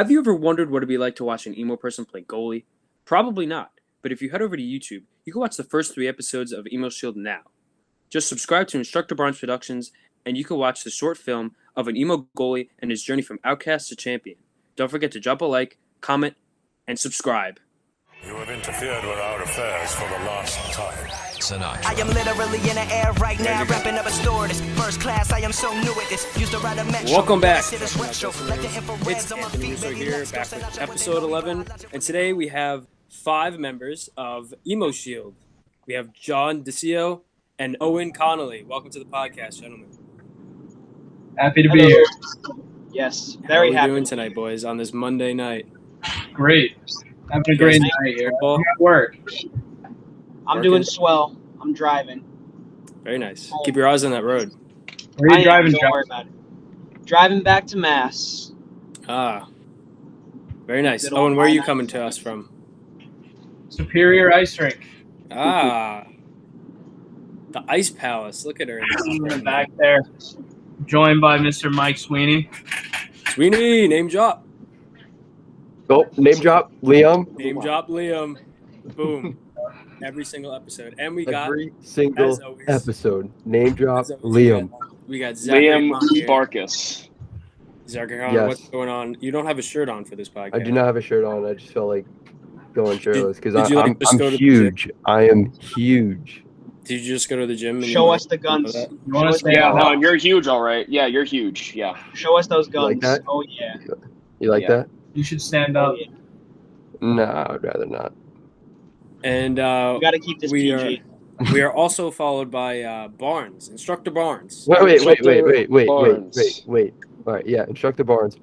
Have you ever wondered what it'd be like to watch an emo person play goalie? Probably not. But if you head over to YouTube, you can watch the first 3 episodes of Emo Shield now. Just subscribe to Instructor Barnes Productions, and you can watch the short film of an emo goalie and his journey from outcast to champion. Don't forget to drop a like, comment, and subscribe. You have interfered with our affairs for the last time. Sinatra. I am literally in the air right now, wrapping up a store. This first class, I am so new at this. Used to ride a metro. Welcome back. It's Anthony Russo here, back with episode 11, and today we have 5 members of Emo Shield. We have John DeCio and Owen Connolly. Welcome to the podcast, gentlemen. Happy to be here. Yes, How are very we happy. doing tonight, boys, on this Monday night? Great. Having a great night here. Football? I'm at work. I'm doing swell. I'm driving. Very nice. Keep your eyes on that road. Where are you driving, Don't worry about it. Driving back to Mass. Ah, very nice. Good old Owen, where are you I-97. coming to us from? Superior Ice Rink. Ah, the Ice Palace. Look at her. In the back there. Joined by Mr. Mike Sweeney. Sweeney, name drop. Oh, name drop, Liam. Name drop Liam. Boom. Every single episode. And we got, Every single as always, episode. Name drop, as always, Liam. we got Zachary Liam on here. Barkus. Zachary, Yes. what's going on? You don't have a shirt on for this podcast. I do not have a shirt on. I just felt like going shirtless because did you, like, just go I'm to the huge. I am huge. Did you just go to the gym? And Show us the guns. that? You want to stay Yeah, out? no, you're huge, all right. Yeah, you're huge. Yeah. Show us those guns. like that? Oh yeah. You like Yeah. that? You should stand Oh up. yeah. No, I'd rather not. And We got to keep this we PG. we are also followed by Barnes, Instructor Barnes. Wait. Barnes. All right, yeah, Instructor Barnes.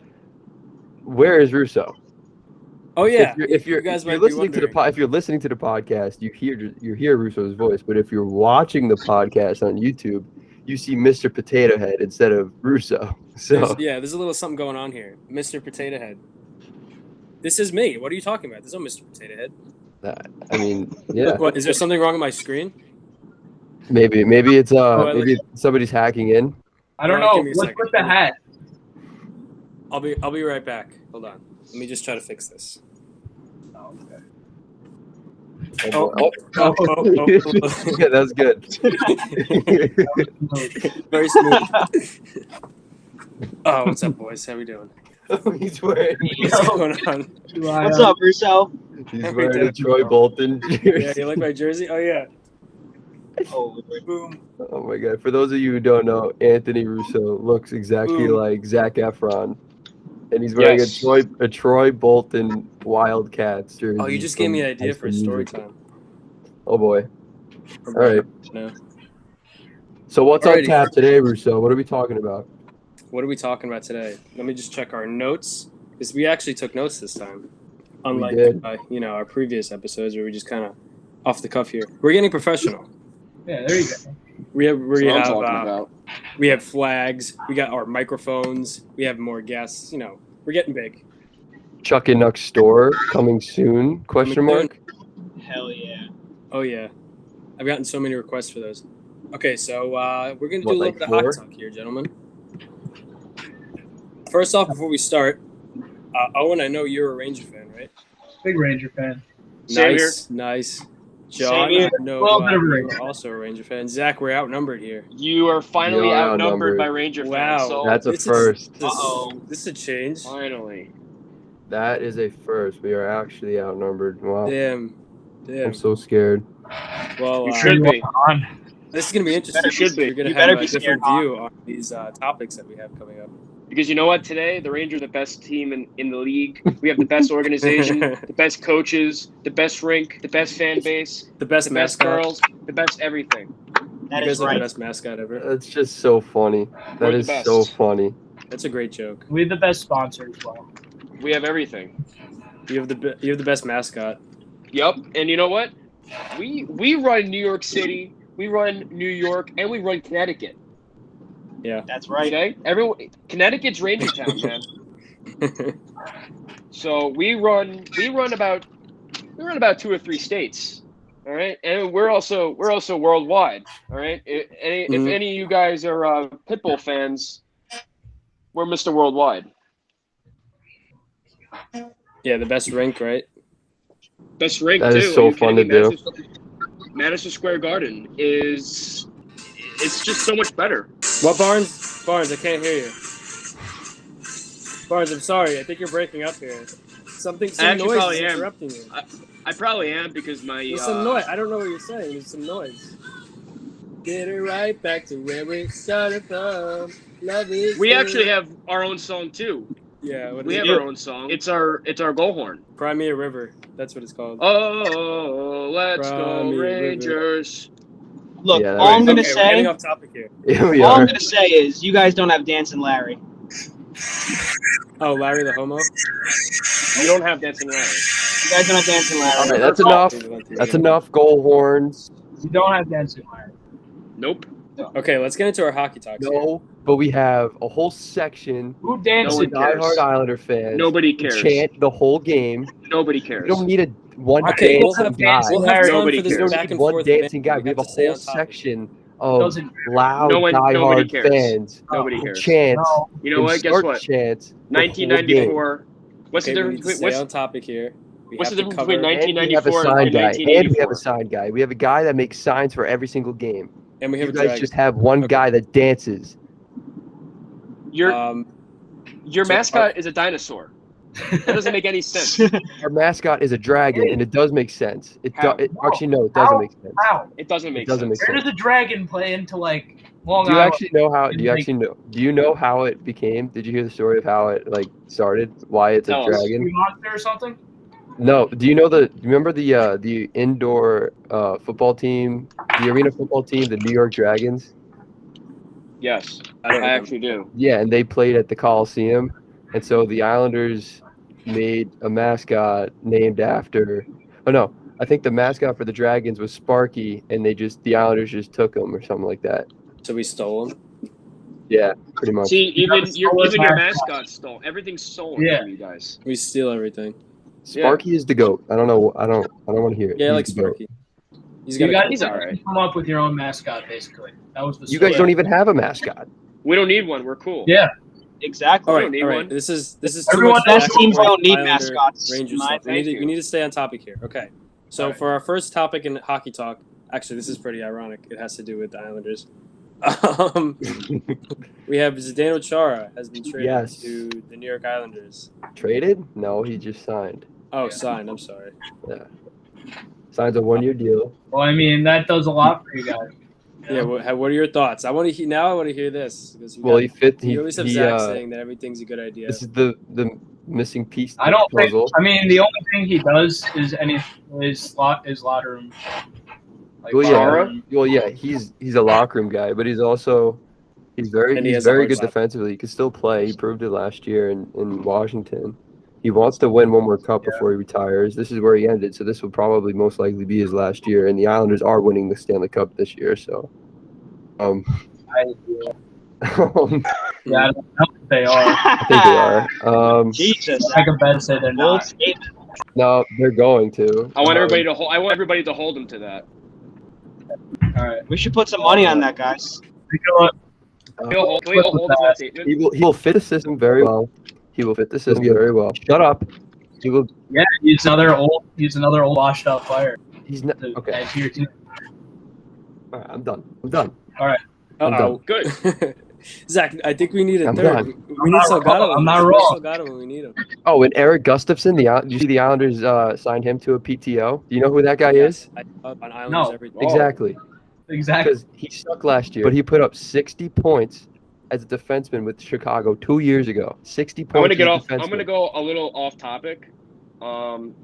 Where is Russo? Oh yeah, If you're you guys if you're might be listening to the wondering. if you're listening to the podcast, you hear Russo's voice. But if you're watching the podcast on YouTube, you see Mr. Potato Head instead of Russo. So There's a little something going on here, Mr. Potato Head. This is me. What are you talking about? There's no Mr. Potato Head. I mean, yeah, What, is there something wrong on my screen? maybe it's I maybe somebody's hacking in. I don't Alright, know. give me a What's second. with the hat? I'll be right back. Hold on. Let me just try to fix this. Oh, Oh. yeah, that's good. Very smooth. Oh, what's up, boys? How we doing? He's wearing What's going on? What's up, Russo? he's Every wearing day. a Troy Bolton Yeah, jersey. you like my jersey? Oh yeah. Oh, Boom. Oh my god! For those of you who don't know, Anthony Russo looks exactly Ooh. like Zac Efron, and he's wearing Yes. a Troy Bolton Wildcats jersey. Oh, you just gave me an from idea High for a School story Musical. time. Oh boy! All right. So what's on Alrighty. tap today, Russo? What are we talking about? What are we talking about today? Let me just check our notes, because we actually took notes this time, unlike did. our previous episodes where we just kind of off the cuff here. We're getting professional. Yeah, there you go. That's what I'm talking about. We have flags. We got our microphones. We have more guests. We're getting big. Chuckin Knucks store coming soon? Question Coming mark. hell yeah. Oh yeah, I've gotten so many requests for those. Okay, so we're gonna do What, a little like bit of 4? hot talk here, gentlemen. First off, before we start, Owen, I know you're a Ranger fan, right? Big Ranger fan. Same Nice. John, Same here. I know Well, bit of a you're Ranger. also a Ranger fan. Zach, we're outnumbered here. You are finally You're outnumbered outnumbered. by Ranger Wow. fans. So That's a this is- first. This is a change. finally. That is a first. We are actually outnumbered. Wow. Damn. I'm so scared. Well, You should be. On. this is gonna be interesting. You should be. We're gonna You have better a be different scared, view on these topics that we have coming up. Because you know what? Today, the Rangers are the best team in the league. We have the best organization, the best coaches, the best rink, the best fan base, The best the best mascot. girls, the best everything. That You is guys are the right. best mascot ever. That's just so funny. We're That the is best. so funny. That's a great joke. We have the best sponsor as well. We have everything. You have the best mascot. Yup. And you know what? We run New York City, we run New York, and we run Connecticut. Yeah. That's right. Okay? Connecticut's Ranger Town, man. So we run about 2 or 3 states. All right, and we're also worldwide. All right, if any of you guys are Pitbull fans, we're Mr. Worldwide. Yeah, the best rink, right? Best rink That too. is so Are you fun kidding to me? Madison Square Garden is it's just so much better. What, Barnes? Barnes, I can't hear you. Barnes, I'm sorry. I think you're breaking up here. Some actually noise probably is am. interrupting you. I probably am because my There's some noise. I don't know what you're saying. There's some noise. Get it right back to where we started from. Love is we good. actually have our own song too. Yeah, what is We it? have our own song. It's our goal horn. Crimea River. That's what it's called. Oh, let's go Crimea Rangers. Look, Yeah, all I'm gonna Okay, we're getting say, off topic here. Yeah, we all are. I'm gonna say is, you guys don't have Dancing Larry. Oh, Larry the Homo? You don't have Dancing Larry. You guys don't have Dancing Larry. All right, that's enough. That's enough goal horns. You don't have Dancing Larry. Nope. Okay, let's get into our hockey talks. No, but we have a whole section Who dances? No one cares. diehard Islander fans. Nobody who cares. Chant the whole game. Nobody We cares. don't need a one Okay, we'll dancing have, guy. we'll have time Nobody for this cares. back and one forth. dancing guy. banter. We have a to stay whole on topic. section of Doesn't- loud nobody diehard cares. fans. Nobody who cares. chant No. You know and what? Guess start what? chants the whole 1994. What's Okay, the we difference need to between stay on topic here. We what's have the to difference cover- between game. And we have a 1994 sign and guy. And we have 1984? a sign guy. We have a guy that makes signs for every single game. And we have You a guys dragon. just have one Okay. guy that dances. Your so mascot is a dinosaur. That doesn't make any sense. Our mascot is a dragon, and it does make sense. How? Actually, no, it doesn't How? make sense. How? It doesn't make It doesn't sense. make Where sense. does the dragon play into like Long Do you Island? actually know how? Do you Like- actually know? Do you know how it became? Did you hear the story of how it like started? Why it's Tell a us. dragon? Sea monster or something? No. Do you know the? Remember the indoor football team, the arena football team, the New York Dragons? Yes, I don't I know. actually do. Yeah, and they played at the Coliseum, and so the Islanders made a mascot named after. Oh no, I think the mascot for the Dragons was Sparky, and the Islanders just took him or something like that. So we stole him. Yeah, pretty much. See, even gotta your stole his mascot. mascot stole. Everything's stolen Yeah. from you guys. We steal everything. Sparky is the goat. I don't know. I don't want to hear it. Yeah, I like He's the goat. Sparky. He's You got. guys He's all right. come up with your own mascot, basically. That was the You story. guys don't even have a mascot. We don't need one. We're cool. Yeah. Exactly. All We right, don't need all right. one. This is too Everyone much Best back and teams forth don't need Islander, mascots. Ranger My- stuff. thank you. We need to stay on topic here. Okay. So All right. for our first topic in hockey talk, actually, this is pretty ironic. It has to do with the Islanders. We have Zdeno Chara has been traded Yes. to the New York Islanders. Traded? No, he just signed. Oh, Yeah. signed. I'm sorry. Signs a 1-year deal. Well, I mean, that does a lot for you guys. Yeah. What are your thoughts? I want to hear now. I want to hear this because Well, he fit. you He, always have he, Zach saying that everything's a good idea. this is the missing piece. To I don't the think. puzzle. I mean, the only thing he does is locker room. Like, Well, locker yeah. room. Well, yeah, he's a locker room guy, but he's very And he he's has a very hard good side. defensively. He can still play. He proved it last year in Washington. He wants to win one more cup before he retires. This is where he ended, so this will probably most likely be his last year. And the Islanders are winning the Stanley Cup this year, so. I, I yeah, I don't think they are. think they are. Jesus. I can bet say they're Bold not. statement. No, they're going to. I want everybody to hold. I want everybody to hold him to that. All right. We should put some money on that, guys. You know what? Can we all hold to that statement? He will fit the system very well. He will fit the system very well. Shut up. He will. Yeah, he's another old washed up player. He's not To okay. add to your team. All right, I'm done. I'm done. Uh-oh. Good. Zach, I think we need a I'm third. done. We need not Salgado. wrong. I'm not We need wrong. Salgado when we need him. Oh, and Eric Gustafson. Did you see the Islanders signed him to a PTO? Do you know who that guy is? On Islanders, No. everything. Exactly. Exactly. Because he sucked last year, but he put up 60 points as a defenseman with Chicago 2 years ago. 60 points. I'm gonna get as a off. I'm defenseman. gonna go a little off topic.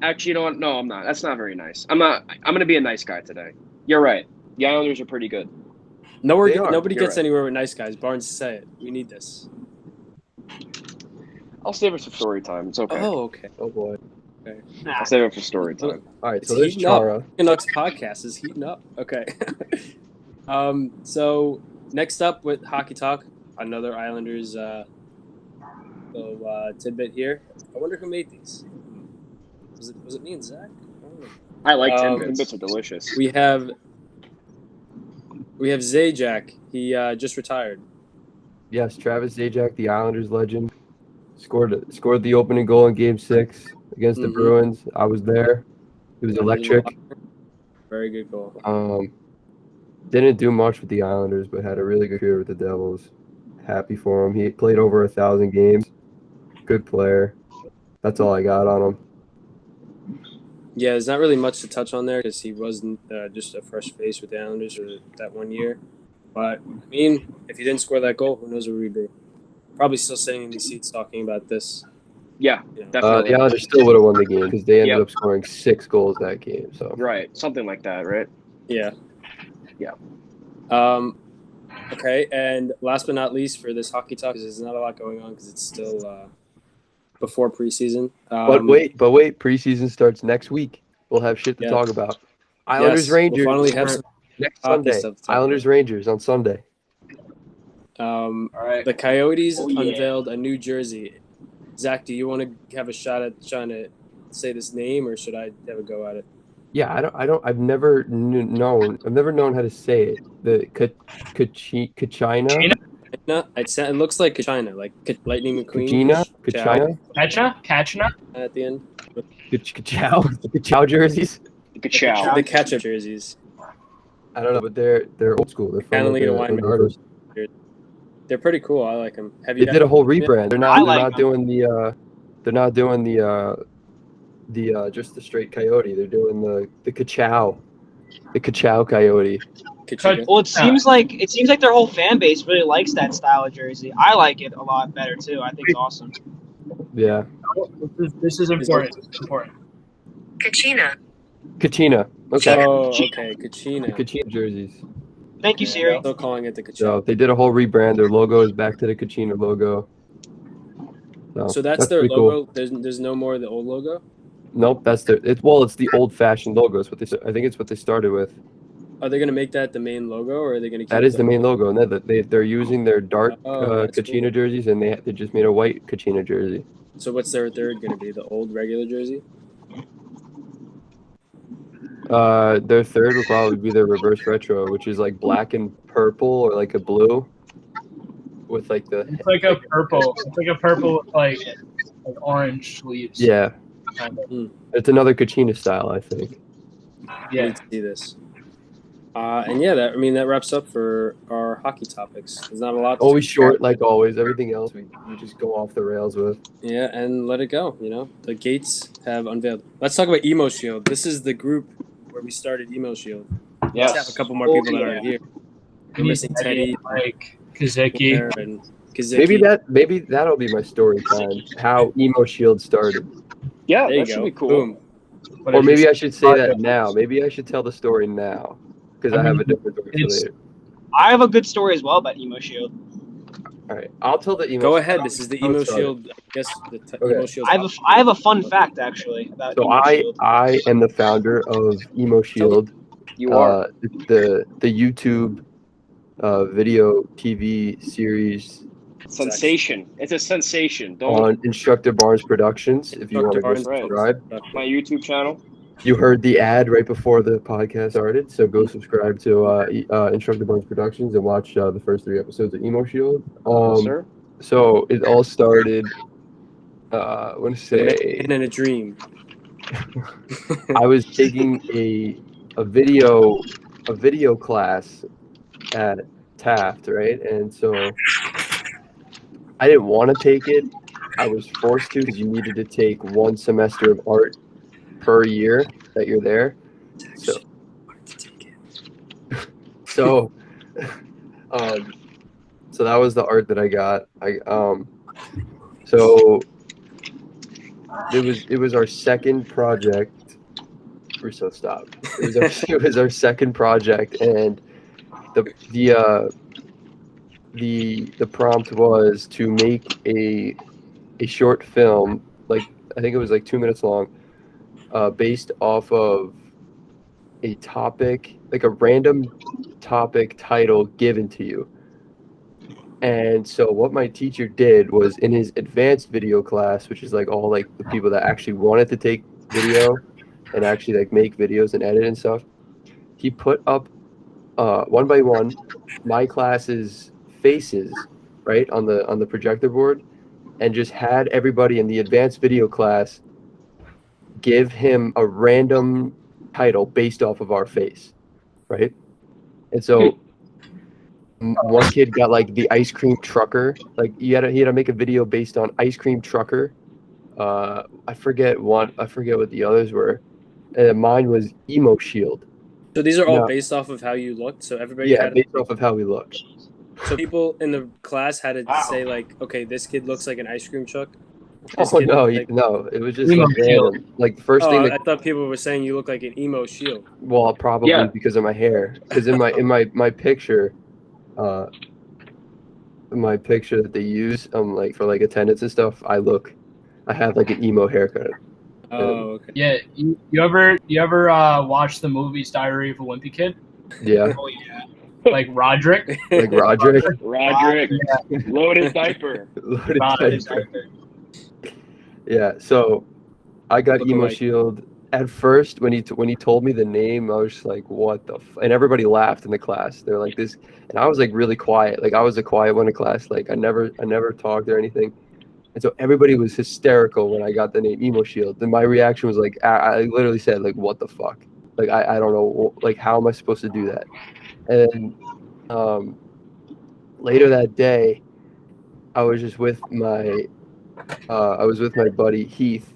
Actually, you know what? No, I'm not. That's not very nice. I'm not. I'm gonna be a nice guy today. You're right. The Islanders are pretty good. They are. Nobody You're gets right. anywhere with nice guys. Barnes, say it. We need this. I'll save it for story time. It's okay. Oh, okay. Oh boy. I'll save it for story time. All right, It's so there's heating up. Chara. Chuckin Knucks podcast is heating up. Okay. So next up with Hockey Talk, another Islanders little tidbit here. I wonder who made these. Was it me and Zach? I don't know. I like Um, Timbits. Timbits are delicious. We have Zajac. He just retired. Yes, Travis Zajac, the Islanders legend. Scored the opening goal in Game 6 against the Mhm. Bruins. I was there. It was electric. Very good goal. Didn't do much with the Islanders, but had a really good career with the Devils. Happy for him. He played over 1,000 games. Good player. That's all I got on him. Yeah, there's not really much to touch on there because he wasn't just a fresh face with the Islanders for that 1 year. But, I mean, if he didn't score that goal, who knows where we'd be. Probably still sitting in these seats talking about this. Yeah, You know. definitely. The Islanders still would have won the game because they ended Yep. up scoring 6 goals that game. So Right, something like that, right? Yeah. Yeah. Okay, and last but not least for this hockey talk, because there's not a lot going on because it's still before preseason. but wait, preseason starts next week. We'll have shit to Yeah. talk about. Islanders Yes, Rangers we'll finally have some next hockey Sunday. stuff to talk Islanders Rangers on Sunday. All right. The Coyotes Oh, yeah. unveiled a new jersey. Zach, do you want to have a shot at trying to say this name, or should I have a go at it? Yeah, I've never known how to say it. The Kachina. No, it looks like China, like Lightning McQueen. Kachina. Kachina? At the end. Kachow. The Kachow jerseys. Ka-chow. The catch-up jerseys. I don't know, but they're old school. They're from Catalina like Wine the artists. They're pretty cool. I like them. Have They you? did a whole rebrand. They're not. I They're like not them. doing the. They're not doing the just the straight coyote. They're doing the Kachow. The Kachow coyote. Kachiga? Well, it seems like their whole fan base really likes that style of jersey. I like it a lot better too. I think it's awesome. Yeah. This is important. It's important. Kachina. Kachina. Okay. Oh, okay. Kachina. Kachina jerseys. Thank you, Siri. Still calling it the So Kachina. they did a whole rebrand. Their logo is back to the Kachina logo. So that's their pretty logo. cool. There's no more of the old logo. Nope, that's it's the old-fashioned logo. It's I think it's what they started with. Are they gonna make that the main logo, or are they gonna? Keep That is the main logo, and they're using their dark that's Kachina cool. jerseys, and they just made a white Kachina jersey. So what's their third gonna be? The old regular jersey. Their third would probably be their reverse retro, which is like black and purple or like a blue, with like the It's like a purple. It's like a purple with like orange sleeves. yeah. Kind of. It's another Kachina style, I think. I Yeah. need to see this. And yeah, that wraps up for our hockey topics. There's not a lot. to Always talk short, about. like always. Everything else we just go off the rails with. Yeah, and let it go. You know, the gates have unveiled. Let's talk about Emo Shield. This is the group where we started Emo Shield. Let's have a couple more people that aren't here. We're missing Teddy, like Kazeki. Blair, and Kaziki. Maybe that'll be my story time. How Emo Shield started. Yeah, There you that should go. be cool. Boom. But Or if maybe you- I should say that now. Maybe I should tell the story now because I have a different story for it's- later. I have a good story as well about Emo Shield. All right, I'll tell the emo. Go ahead. This is the How it Emo started. Shield. I guess the Okay. Emo Shield. I have a fun fact actually about So Emo Shield. I am the founder of Emo Shield, You are. the YouTube video TV series Sensation. It's a sensation. Don't on Instructor Barnes Productions. If you want to go Instructor Barnes, subscribe, my YouTube channel. you heard the ad right before the podcast started, so go subscribe to Instructor Barnes Productions and watch the first 3 episodes of Emo Shield. Yes, sir. So it all started. I want to say in a dream. I was taking a video class at Taft, right? And so I didn't want to take it. I was forced to because you needed to take 1 semester of art per year that you're there. So so that was the art that I got. So it was our second project. Russo, stop. It was our second project, and the prompt was to make a short film, like I think it was like 2 minutes long, based off of a topic, like a random topic title given to you. And so what my teacher did was in his advanced video class, which is like all like the people that actually wanted to take video and actually like make videos and edit and stuff, he put up one by one my class's faces right on the projector board, and just had everybody in the advanced video class give him a random title based off of our face, right? And so one kid got like the ice cream trucker. Like he had to make a video based on ice cream trucker. I forget what the others were. And mine was emo shield. So these are all No. based off of how you looked. So everybody Yeah, had. based off of how we looked. So people in the class had to Wow. say like, okay, this kid looks like an ice cream truck. Oh This kid no, looks like- no! It was just Emo like shield. random. Like the first Oh, thing I that, thought people were saying you look like an emo shield. well, probably Yeah. because of my hair. Because in my picture, my picture that they use, like for like attendance and stuff, I have like an emo haircut. Oh, okay. Yeah, you ever watch the movies Diary of a Wimpy Kid? Yeah, Oh yeah. Like Roderick? like Roderick. Roderick, loaded diaper. Loaded Roderick. diaper. Yeah, so I got Look emo alike. shield. At first, when he told me the name, I was just like, "What the?" And everybody laughed in the class. They're like, "This," and I was like really quiet. Like I was the quiet one in class. Like I never talked or anything. And so everybody was hysterical when I got the name emo shield. And my reaction was like, I literally said like, "What the fuck?" Like I don't know. Like how am I supposed to do that? And later that day, I was just with my buddy Heath,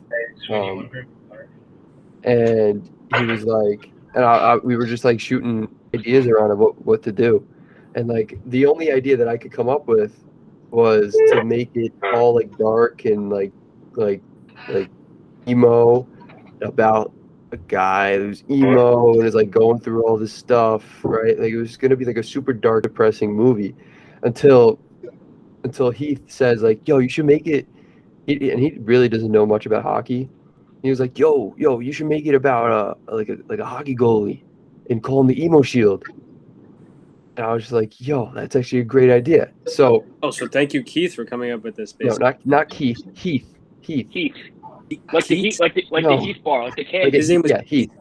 and he was like, and we were just like shooting ideas around of what to do, and like the only idea that I could come up with was to make it all like dark and like emo, about a guy who's emo and is like going through all this stuff, right? Like it was gonna be like a super dark, depressing movie, until Heath says like, "Yo, you should make it." And he really doesn't know much about hockey. He was like, "Yo, you should make it about like a hockey goalie, and call him the emo shield." And I was just like, "Yo, that's actually a great idea." So Oh, so thank you, Keith, for coming up with this. no, not Keith, Heath, Heath, like the Keith? Heath, like the No. Heath bar, like the like candy, His name was Heath,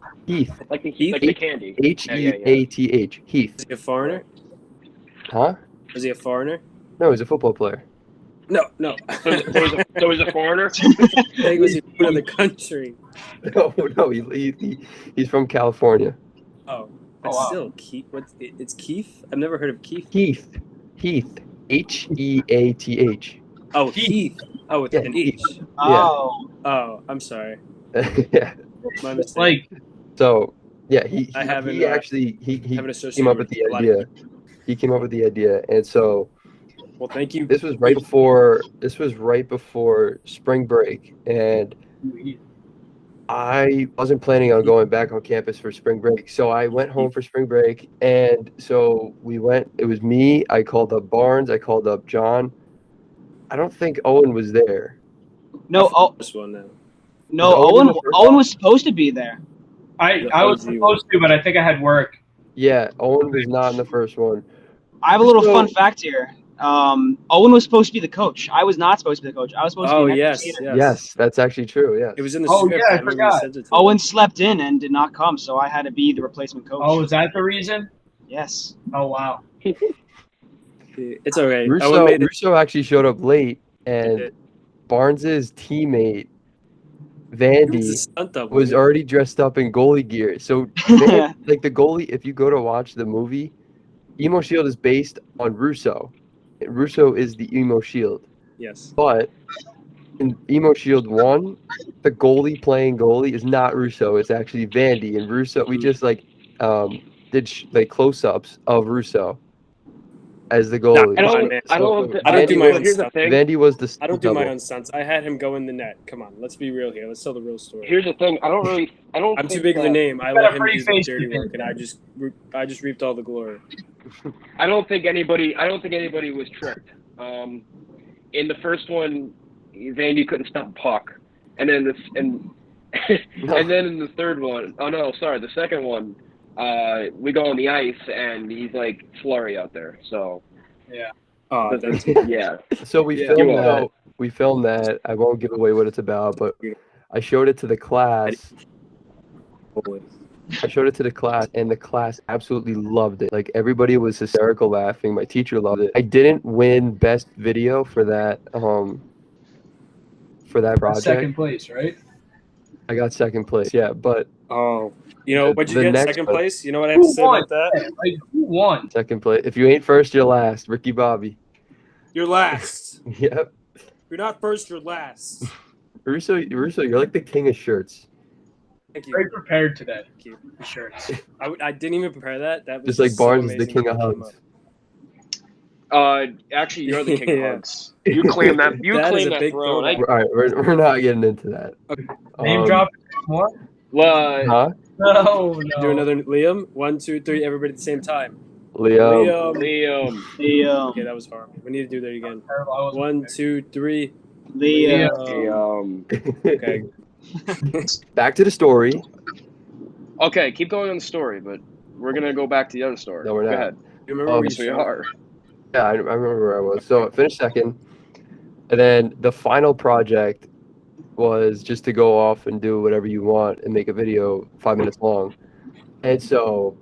like the Heath? like the candy. Heath, Heath, Was he a foreigner? huh? Was he a foreigner? No, he's a football player. No. So he's a foreigner. I think was he from another country? No, he's from California. Oh, but Oh, wow. still, Keith. It's Keith. I've never heard of Keith. Heath, Heath. Oh, Heath. Oh, with Yeah, an H. Oh. Oh, I'm sorry. Yeah. My mistake. Like, So yeah, he haven't, actually he haven't associated came up with the a lot of idea. He came up with the idea, and so Well, thank you. this was right before spring break, and I wasn't planning on going back on campus for spring break. So I went home for spring break, and so we went. It was me. I called up Barnes. I called up John. I don't think Owen was there. No, This one now. no. Was Owen Owen. the first Owen was supposed to be there. I was supposed to, but I think I had work. Yeah, Owen was not in the first one. I have a little So- fun fact here. Owen was supposed to be the coach. I was not supposed to be the coach. I was supposed to Oh be an yes, extra yes, Yes, that's actually true. Yes. It was in the Oh, script. yeah, I remember you forgot. sent it to Owen me. slept in and did not come, so I had to be the replacement coach. Oh, is that the reason? Yes. Oh, wow. It's okay. Owen Russo, made it. Russo actually showed up late, and Barnes's teammate He was a Vandy stunt double. was already dressed up in goalie gear. So like the goalie, if you go to watch the movie, Emo Shield is based on Russo. Russo is the Emo Shield, Yes. but in Emo Shield 1, the goalie playing goalie is not Russo. It's actually Vandy, and Russo. We just like did like close-ups of Russo as the goalie. I Come on, don't. man. I don't. I don't do my own Here's the stuff. thing. Vandy was the I don't do my double. own stunts. I had him go in the net. Come on, let's be real here. Let's tell the real story. Here's the thing. I don't. I'm too think big of a that- name. I got let a him pretty do the face dirty to work, and I just reaped all the glory. I don't think anybody was tricked. In the first one, Vandy couldn't stop a puck, and then and then in the third one, the second one, we go on the ice and he's like flurry out there. So Oh, that's yeah, So we Yeah. filmed You that. are. We filmed that. I won't give away what it's about, but I showed it to the class. I showed it to the class, and the class absolutely loved it. Like everybody was hysterical laughing. My teacher loved it. I didn't win best video for that for that project. Second place, right? I got second place. Yeah, but Oh, what'd you The get? next Second one. place. You know what I have to Who say won? about that? Like, who won? second place. If you ain't first, you're last. Ricky Bobby. You're last. Yep. If you're not first, you're last. Russo, you're like the king of shirts. Thank you. Very prepared today. Thank you. For shirts. I didn't even prepare that. That was Just like so Barnes is the amazing king that of that came hugs. Actually, you're the king of Yeah. hugs. You claim that. You That is claim a that big throne. throwback. All right, we're not getting into that. Name drop more? Huh? No. Do another Liam. 1, 2, 3. Everybody at the same time. Liam. Liam. Liam. Okay, that was horrible. We need to do that again. Terrible. I wasn't 1, prepared. 2, 3. Liam. Okay. Back to the story. Okay, keep going on the story, but we're gonna go back to the other story. No, we're Go not. ahead. You remember where you Yes, we started? are. Yeah, I remember where I was. So I finished second, and then the final project was just to go off and do whatever you want and make a video 5 minutes long. And so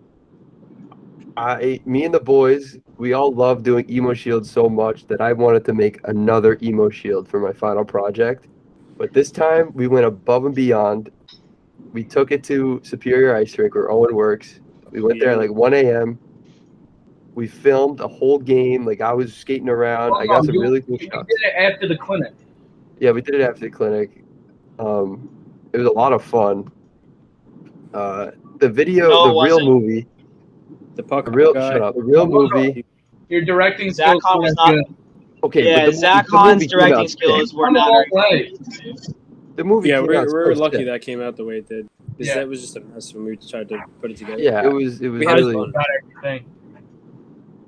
me and the boys, we all loved doing emo shields so much that I wanted to make another emo shield for my final project. But this time we went above and beyond. We took it to Superior Ice Rink where Owen works. We went there at like 1 a.m. We filmed a whole game. Like I was skating around. I got some really cool You shots. did it after the clinic. Yeah, we did it after the clinic. It was a lot of fun. The video, No, it the real wasn't. movie, The puck the real guy. shut up. The real movie. Your directing Zach skills Hahn was weren't not. good. Okay, Yeah, but the Zach movie Hahn's came out directing skills sick. were Come not on, very play. The movie Yeah, came out we're so lucky sick. that came out the way it did. Because Yeah. that was just a mess when we tried to put it together. Yeah, it was We had really. fun. Got everything.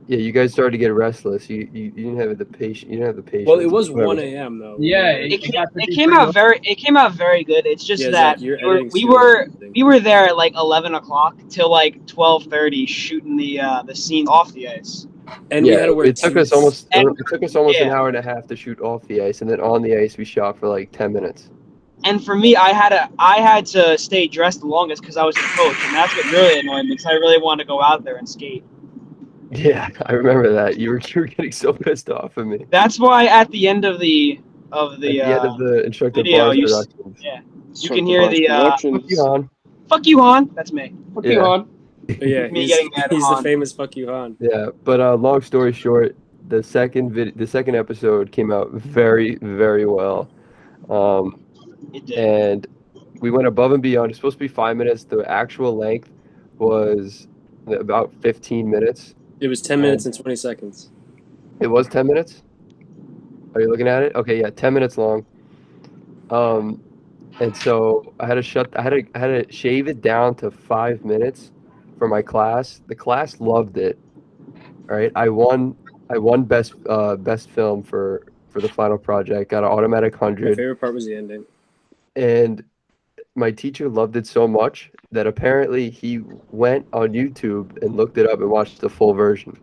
Yeah, you guys started to get restless. You didn't have the patience. You didn't have the patience. Well, it was Whatever. 1 a.m. though. Yeah, It came out very good. It's just Yeah, that Zach, your we editing skills are amazing. were there at like 11 o'clock till like 12:30 shooting the scene off the ice. And we had to wear it took us suits. almost. And- It took us almost an yeah. hour and a half to shoot off the ice, and then on the ice we shot for like 10 minutes. And for me, I had to stay dressed the longest because I was the coach, and that's what really annoyed me because I really wanted to go out there and skate. Yeah, I remember that. You were getting so pissed off at me. That's why at the end of the At the end of the instructor video, Barnes you productions. you can hear the Fuck you, Han. "fuck you, Han." That's me. Fuck Yeah. you, Han. Yeah, Me he's, getting mad at he's the Han. famous fuck you Han. Yeah, but long story short, the second episode came out very, very well, It did. and we went above and beyond. It's supposed to be 5 minutes. The actual length was about 15 minutes. It was 10 minutes and 20 seconds. It was 10 minutes. Are you looking at it? Okay, yeah, 10 minutes long. And so I had to shave it down to 5 minutes for my class. The class loved it. All right, I won best film for the final project. Got an automatic My 100, favorite part was the ending. and my teacher loved it so much that apparently he went on YouTube and looked it up and watched the full version.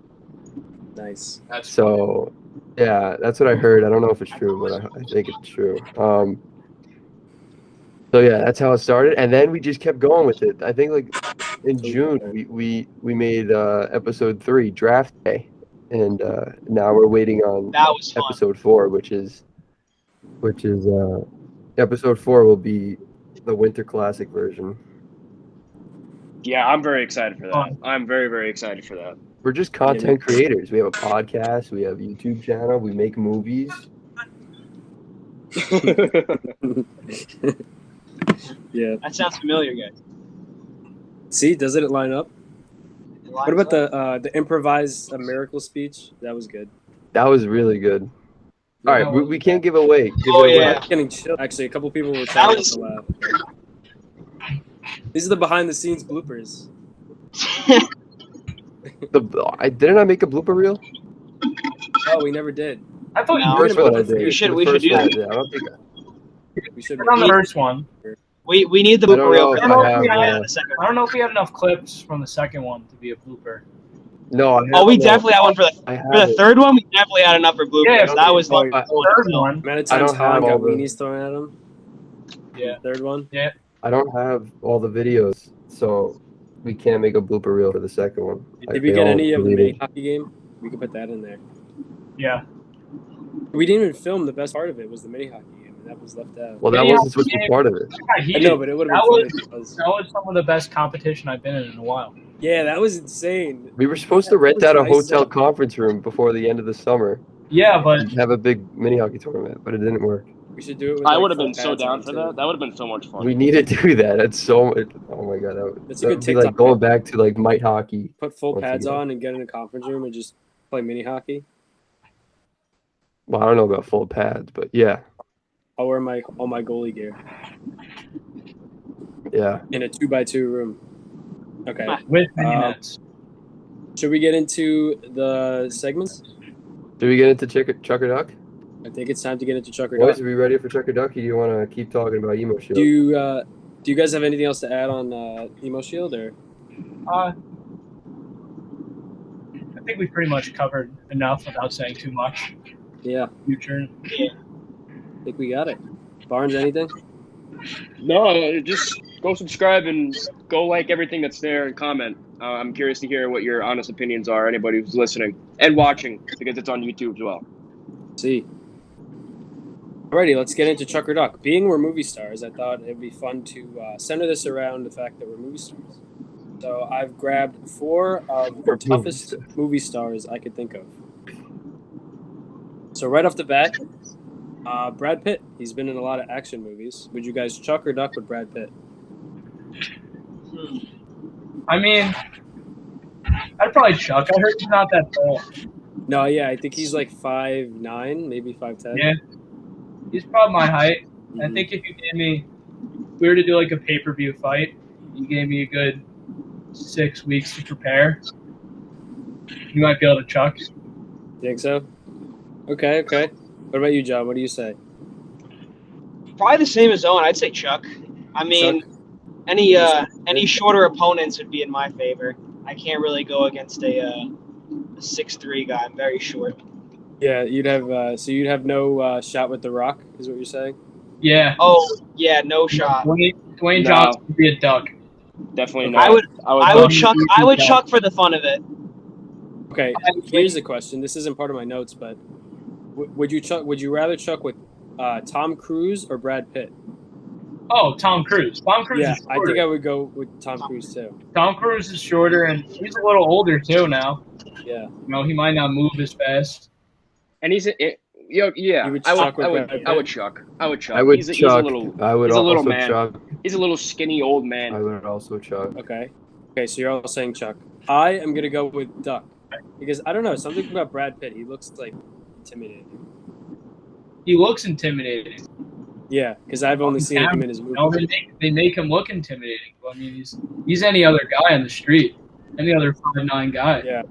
Nice. That's So, yeah, that's what I heard. I don't know if it's true, but I think it's true. So yeah, that's how it started, and then we just kept going with it. I think like in June we made episode 3, Draft Day, and now we're waiting on That was fun. episode 4, which is episode 4 will be the Winter Classic version. Yeah, I'm very excited for that. I'm very, very excited for that. We're just content creators. We have a podcast. We have a YouTube channel. We make movies. Yeah. That sounds familiar, guys. See, doesn't it line up? It What lines about up. the improvised miracle speech? That was good. That was really good. All right, we can't give away. Oh, yeah. I'm getting chill. Actually, a couple people were trying not to laugh. These are the behind the scenes bloopers. Didn't I make a blooper reel? Oh, we never did. I thought No. you were First gonna one I put did. We should- The we should first do one I that. did. I don't think. We should. on the first one. We need the I don't blooper reel know for if the I have, the second I don't know if we have enough clips from the second one to be a blooper. No, I Oh, we have- definitely had one for the I for the have it. third one. We definitely had enough for bloopers. Yeah, That was like oh, Third one. amount of I times don't Han have got all the- weenies thrown at him. Yeah. Third one. I don't have all the videos, so we can't make a blooper reel for the second one. Did we They get all any of the deleted. mini hockey game? We could put that in there. Yeah. We didn't even film the best part of it. Was the mini hockey game? and that was left out. Well, that Mini wasn't supposed to hockey be part of it. got I heated. know, but it would have That been funny was if it was. that was some of the best competition I've been in a while. Yeah, that was insane. We were supposed to That rent was out a nice hotel stuff. conference room before the end of the summer Yeah, but and have a big mini hockey tournament, but it didn't work. We should do it with I like, would have full been so pads down on, for too. that. That would have been so much fun. We need to do that. It's so. Oh my god, That's that a would good be like TikTok. going back to like might hockey. Put full once pads again. on and get in a conference room and just play mini hockey. Well, I don't know about full pads, but yeah, I'll wear all my goalie gear yeah. in a 2x2 room. Okay. with mini nets. Should we get into the segments? Do we get into Chuck or Duck? I think it's time to get into Chuck or Boys, Duck. are we ready for Chuck or Duck? Or do you want to keep talking about Emo Shield? Do you guys have anything else to add on Emo Shield or? I think we pretty much covered enough without saying too much. Yeah, Future. I think we got it. Barnes, anything? No, just go subscribe and go like everything that's there and comment. I'm curious to hear what your honest opinions are. Anybody who's listening and watching, because it's on YouTube as well. See. Alrighty, let's get into Chuck or Duck. Being we're movie stars, I thought it'd be fun to center this around the fact that we're movie stars. So I've grabbed 4 of the toughest movie stars I could think of. So right off the bat, Brad Pitt. He's been in a lot of action movies. Would you guys Chuck or Duck with Brad Pitt? I mean, I'd probably Chuck. I heard he's not that tall. No, yeah, I think he's like 5'9", maybe 5'10". Yeah. He's probably my height. I think if you gave me, if we were to do like a pay-per-view fight, you gave me a good 6 weeks to prepare, you might be able to Chuck. Think so? Okay. What about you, John? What do you say? Probably the same as Owen. I'd say Chuck. I mean, Chuck? any shorter opponents would be in my favor. I can't really go against a 6'3" guy. I'm very short. Yeah, you'd have no shot with The Rock, is what you're saying? Yeah. Oh yeah, no shot. Dwayne No. Johnson would be a duck. Definitely Okay. not. I would Chuck. I would Chuck for the fun of it. Okay, here's the question. This isn't part of my notes, but would you rather Chuck with Tom Cruise or Brad Pitt? Oh, Tom Cruise. Tom Cruise Yeah, is I shorter. think I would go with Tom Cruise too. Tom Cruise is shorter, and he's a little older too now. Yeah. You know, he might not move as fast. And he's You would Chuck with Brad Pitt? I would Chuck. I would he's Chuck. a little. I would he's a little also man. Chuck. He's a little skinny old man. I would also Chuck. Okay, so you're all saying Chuck. I am gonna go with Duck because I don't know, something about Brad Pitt. He looks like intimidating. He looks intimidating. Yeah, because I've only seen him in his You know, movies. they make him look intimidating. I mean, he's any other guy on the street, any other 5'9" guy. Yeah,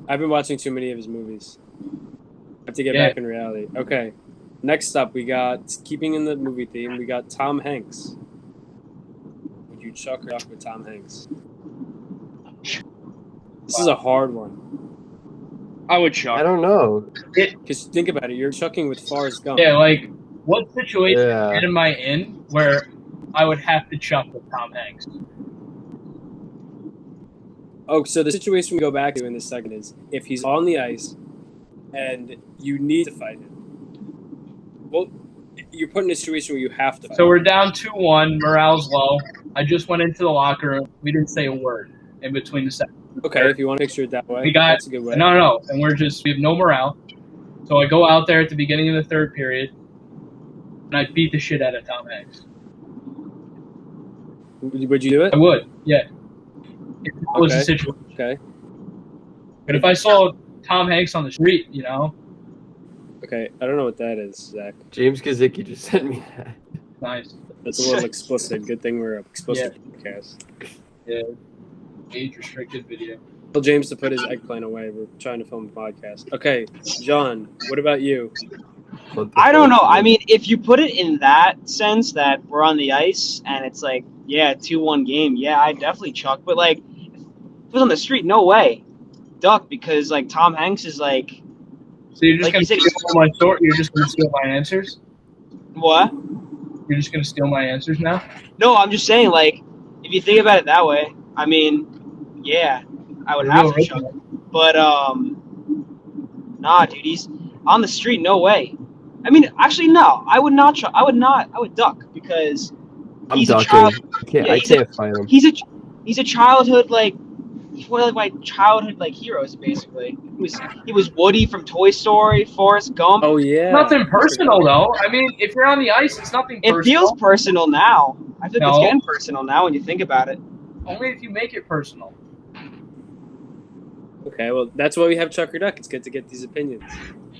I've been watching too many of his movies. I have to get Yeah. back in reality. Okay, next up we got, keeping in the movie theme, we got Tom Hanks. Would you Chuck or Duck with Tom Hanks? This is a hard one. I would Chuck. I don't know. Because think about it, you're chucking with Forrest Gump. Yeah, like what situation Yeah. am I in where I would have to Chuck with Tom Hanks? Oh, so the situation we go back to in this second is if he's on the ice and you need to fight him. Well, you're put in a situation where you have to fight So him. we're down 2-1, morale's low. I just went into the locker room. We didn't say a word in between the seconds. Okay, if you want to picture it that way, We got that's a good way. no, and we have no morale. So I go out there at the beginning of the third period, and I beat the shit out of Tom Hanks. Would you do it? I would, yeah. If that was the Okay. situation. Okay. But if I saw Tom Hanks on the street, you know, Okay, I don't know what that is, Zach. James Kazicki just sent me that. nice. That's a little explicit. Good thing we're a explicit podcast. Yeah. Age restricted video. Tell James to put his eggplant away. We're trying to film a podcast. Okay, John, what about you? What the I don't know. fuck? I mean, if you put it in that sense that we're on the ice and it's like, yeah, 2-1 game, yeah, I definitely Chuck. But like, if it was on the street, no way, Duck, because like Tom Hanks is like, So you're just Like gonna you said- steal my sword? You're just gonna steal my answers? what? You're just gonna steal my answers now? No, I'm just saying, like, if you think about it that way, I mean, yeah, I would have to Chuck. But nah, dude, he's on the street, no way. I mean, actually, no. I would not. I would not. I would duck because I'm he's a ducking. child. I can't fight him. He's a childhood one of my childhood heroes basically. He was Woody from Toy Story, Forrest Gump. Oh yeah. Nothing personal though. I mean, if you're on the ice, it's nothing personal. It feels personal now. I think it's No. getting personal now when you think about it. Only if you make it personal. Okay, well that's why we have Chuck or Duck. It's good to get these opinions.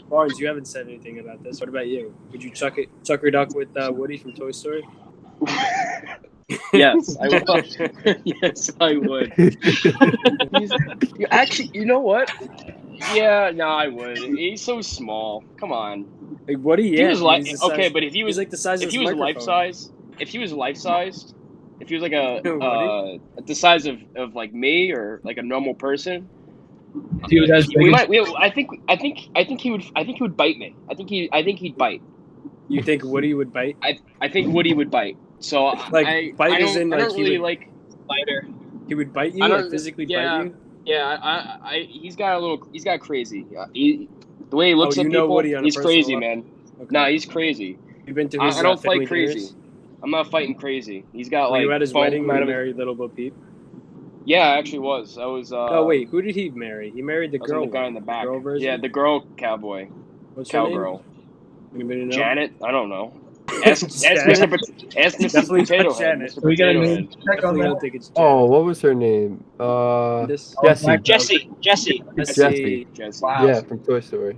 Barnes, you haven't said anything about this. What about you? Would you Chuck or Duck with Woody from Toy Story? Yes, I would. Yes, I would. Actually, you know what? Yeah, no, I would. He's so small. Come on. Like Woody, If he yeah. was like he's the okay, size- but if he was he's like the size if of he his was life microphone. size, if he was life sized, if he was like Woody? the size of like me or like a normal person, If he was as big as I think he would bite me. I think he'd bite. You think Woody would bite? I think Woody would bite. So Like, I bite I is don't, in, I like, don't he really would- like. Fighter. He would bite you, I don't- like physically yeah. bite you. Yeah, he's got crazy. The way he looks Oh, at you know people, Woody on a he's personal crazy, level? man. Okay. Nah, he's crazy. You've been to I his don't family fight crazy. dinners? I'm not fighting crazy. He's got Were like you at his foam wedding out when he of his- married Little Bo Peep? Yeah, I actually was. I was. Oh wait, who did he marry? He married the I was girl. the guy in the back. Girl version? Yeah, the girl cowboy, What's her name? cowgirl, Anybody know? Janet. I don't know. Ask Janet. Mr. Ask Mr. Definitely not Potato Head. Janet. Mr. we got a Potato name Head. check on Definitely that. don't think it's Oh, Janet. what was her name? This? Jessie. Jesse. Jessie. Jesse. Wow. Yeah, from Toy Story.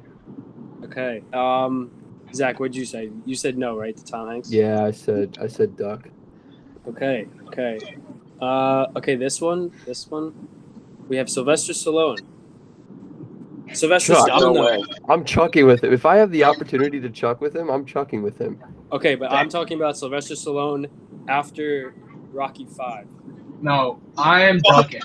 Okay. Zach, what'd you say? You said no, right? To Tom Hanks? Yeah, I said duck. Okay. Okay, this one. We have Sylvester Stallone. Sylvester Chuck. Stallone. No way. I'm chucking with him. If I have the opportunity to chuck with him, I'm chucking with him. Okay, but I'm talking about Sylvester Stallone after Rocky 5. No, I am ducking.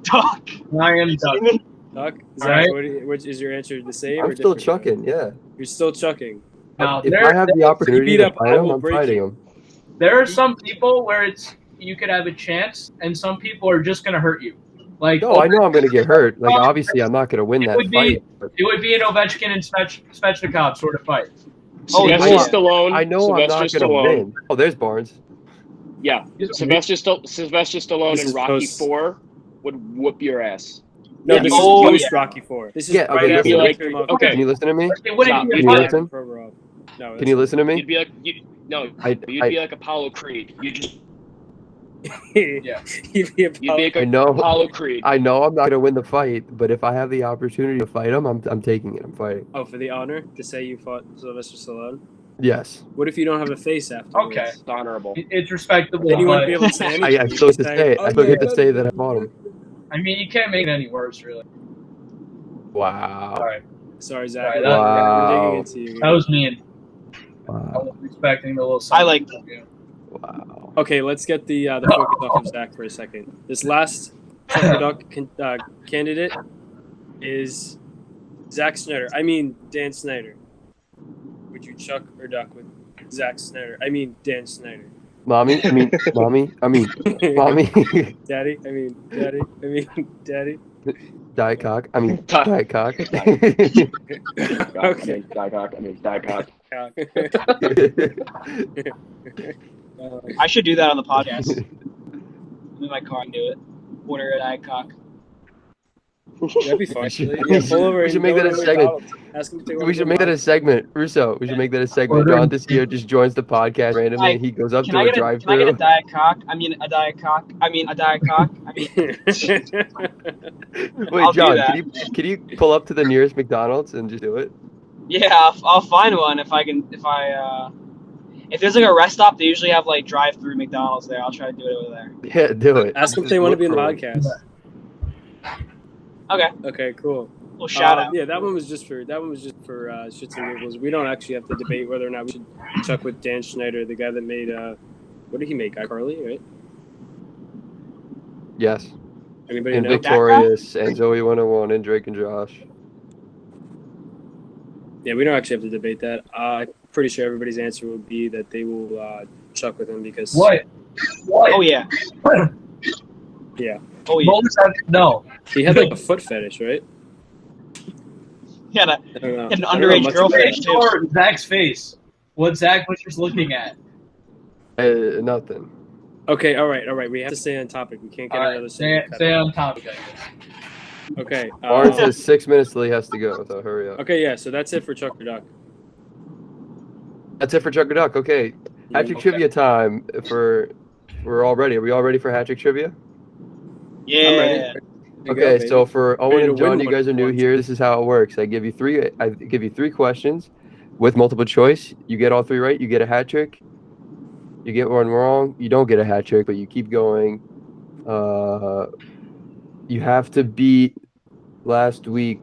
Duck. I am ducking. Doc, Zach, Alright. which is your answer the same? or I'm still different? chucking. Yeah. You're still chucking. Now, If there, I have the opportunity beat to up, fight I him, will I'm break fighting you. him. there are some people where you could have a chance, and some people are just gonna hurt you. Like No, I know I'm gonna get hurt. Like obviously, I'm not gonna win that would be- fight. But it would be an Ovechkin and Svechnikov sort of fight. Oh, Sylvester yeah. Stallone. I know I'm Sylvester not gonna Stallone. win. Oh, there's Barnes. Yeah, Sylvester Stallone This in is Rocky post- 4 would whoop your ass. No, Yeah, this oh, is post yeah. Rocky 4. This is Yeah, right okay, after listen. they came up. Okay. Can you listen to me? It wouldn't Stop. be a Can you fight. listen? No, Can you listen to me? You'd be like, you'd be like Apollo Creed. Yeah. You'd be a You'd be like I know. Apollo Creed. I know I'm not gonna win the fight, but if I have the opportunity to fight him, I'm taking it. I'm fighting. Oh, for the honor to say you fought Sylvester Stallone? Yes. What if you don't have a face afterwards? Okay. It's honorable. It's respectable. Then you wouldn't but, be able to say anything. I still get to say it. I still get to say that I fought him. I mean, you can't make it any worse, really. Wow. All right, Sorry, Zach. Right, Wow. We're digging into you. that was mean. I Wow. wasn't expecting the little. I like- Wow. Okay, let's get the focus off of Zach for a second. This last Chuck or Duck candidate is Zack Snyder. I mean Dan Snyder. Would you Chuck or Duck with Zack Snyder? I mean Dan Snyder. Mommy. Mommy. Mommy. Daddy. Daddy. Diet cock. Diet cock. Okay. Die cock. I should do that on the podcast. I'm in my car and do it. Order a Diet Cock. That'd be fun. We should- Yeah, pull over we and should make go that a to segment. McDonald's. Ask him to take one We of should the make that a boxes. segment. Russo, we should make that a segment. John Desio just joins the podcast randomly and he goes up Can to I a get a drive-thru. Diet Cock? I mean a Diet Cock. I mean. Wait, I'll do John, that. can you pull up to the nearest McDonald's and just do it? Yeah, I'll find one if there's like a rest stop. They usually have like drive-through McDonald's there. I'll try to do it over there. Yeah, do it. Ask them if they want to be in the Look for podcast. Okay. Okay, cool. Well, shout out. Yeah, that one was just for shits and giggles. We don't actually have to debate whether or not we should chuck with Dan Schneider, the guy that made what did he make? iCarly, right? Yes. Anybody And know? Victorious and Zoe 101 and Drake and Josh. Yeah, we don't actually have to debate that. I'm pretty sure everybody's answer will be that they will chuck with him because What? Oh yeah. Yeah. Oh yeah. What was that? No. he had like a foot fetish, right? Got I don't know. an I don't know underage much girlfriend about it. too. Or Zach's face. What Zach was just looking at. Nothing. Okay, all right. We have to stay on topic. We can't get All another right, single cut. stay on topic, I guess. Okay. Barnes has 6 minutes till he has to go, so hurry up. Okay, yeah. So that's it for Chuck or Duck. That's it for Chuck or Duck. Okay. Hat-trick Okay. trivia time we're all ready. Are we all ready for hat-trick trivia? Yeah. I'm ready. There you go, Okay, baby. so for Owen Ready and to win John, you one guys are for new once. here. This is how it works. I give you three questions with multiple choice. You get all three right, you get a hat trick. You get one wrong, you don't get a hat trick, but you keep going. You have to beat last week.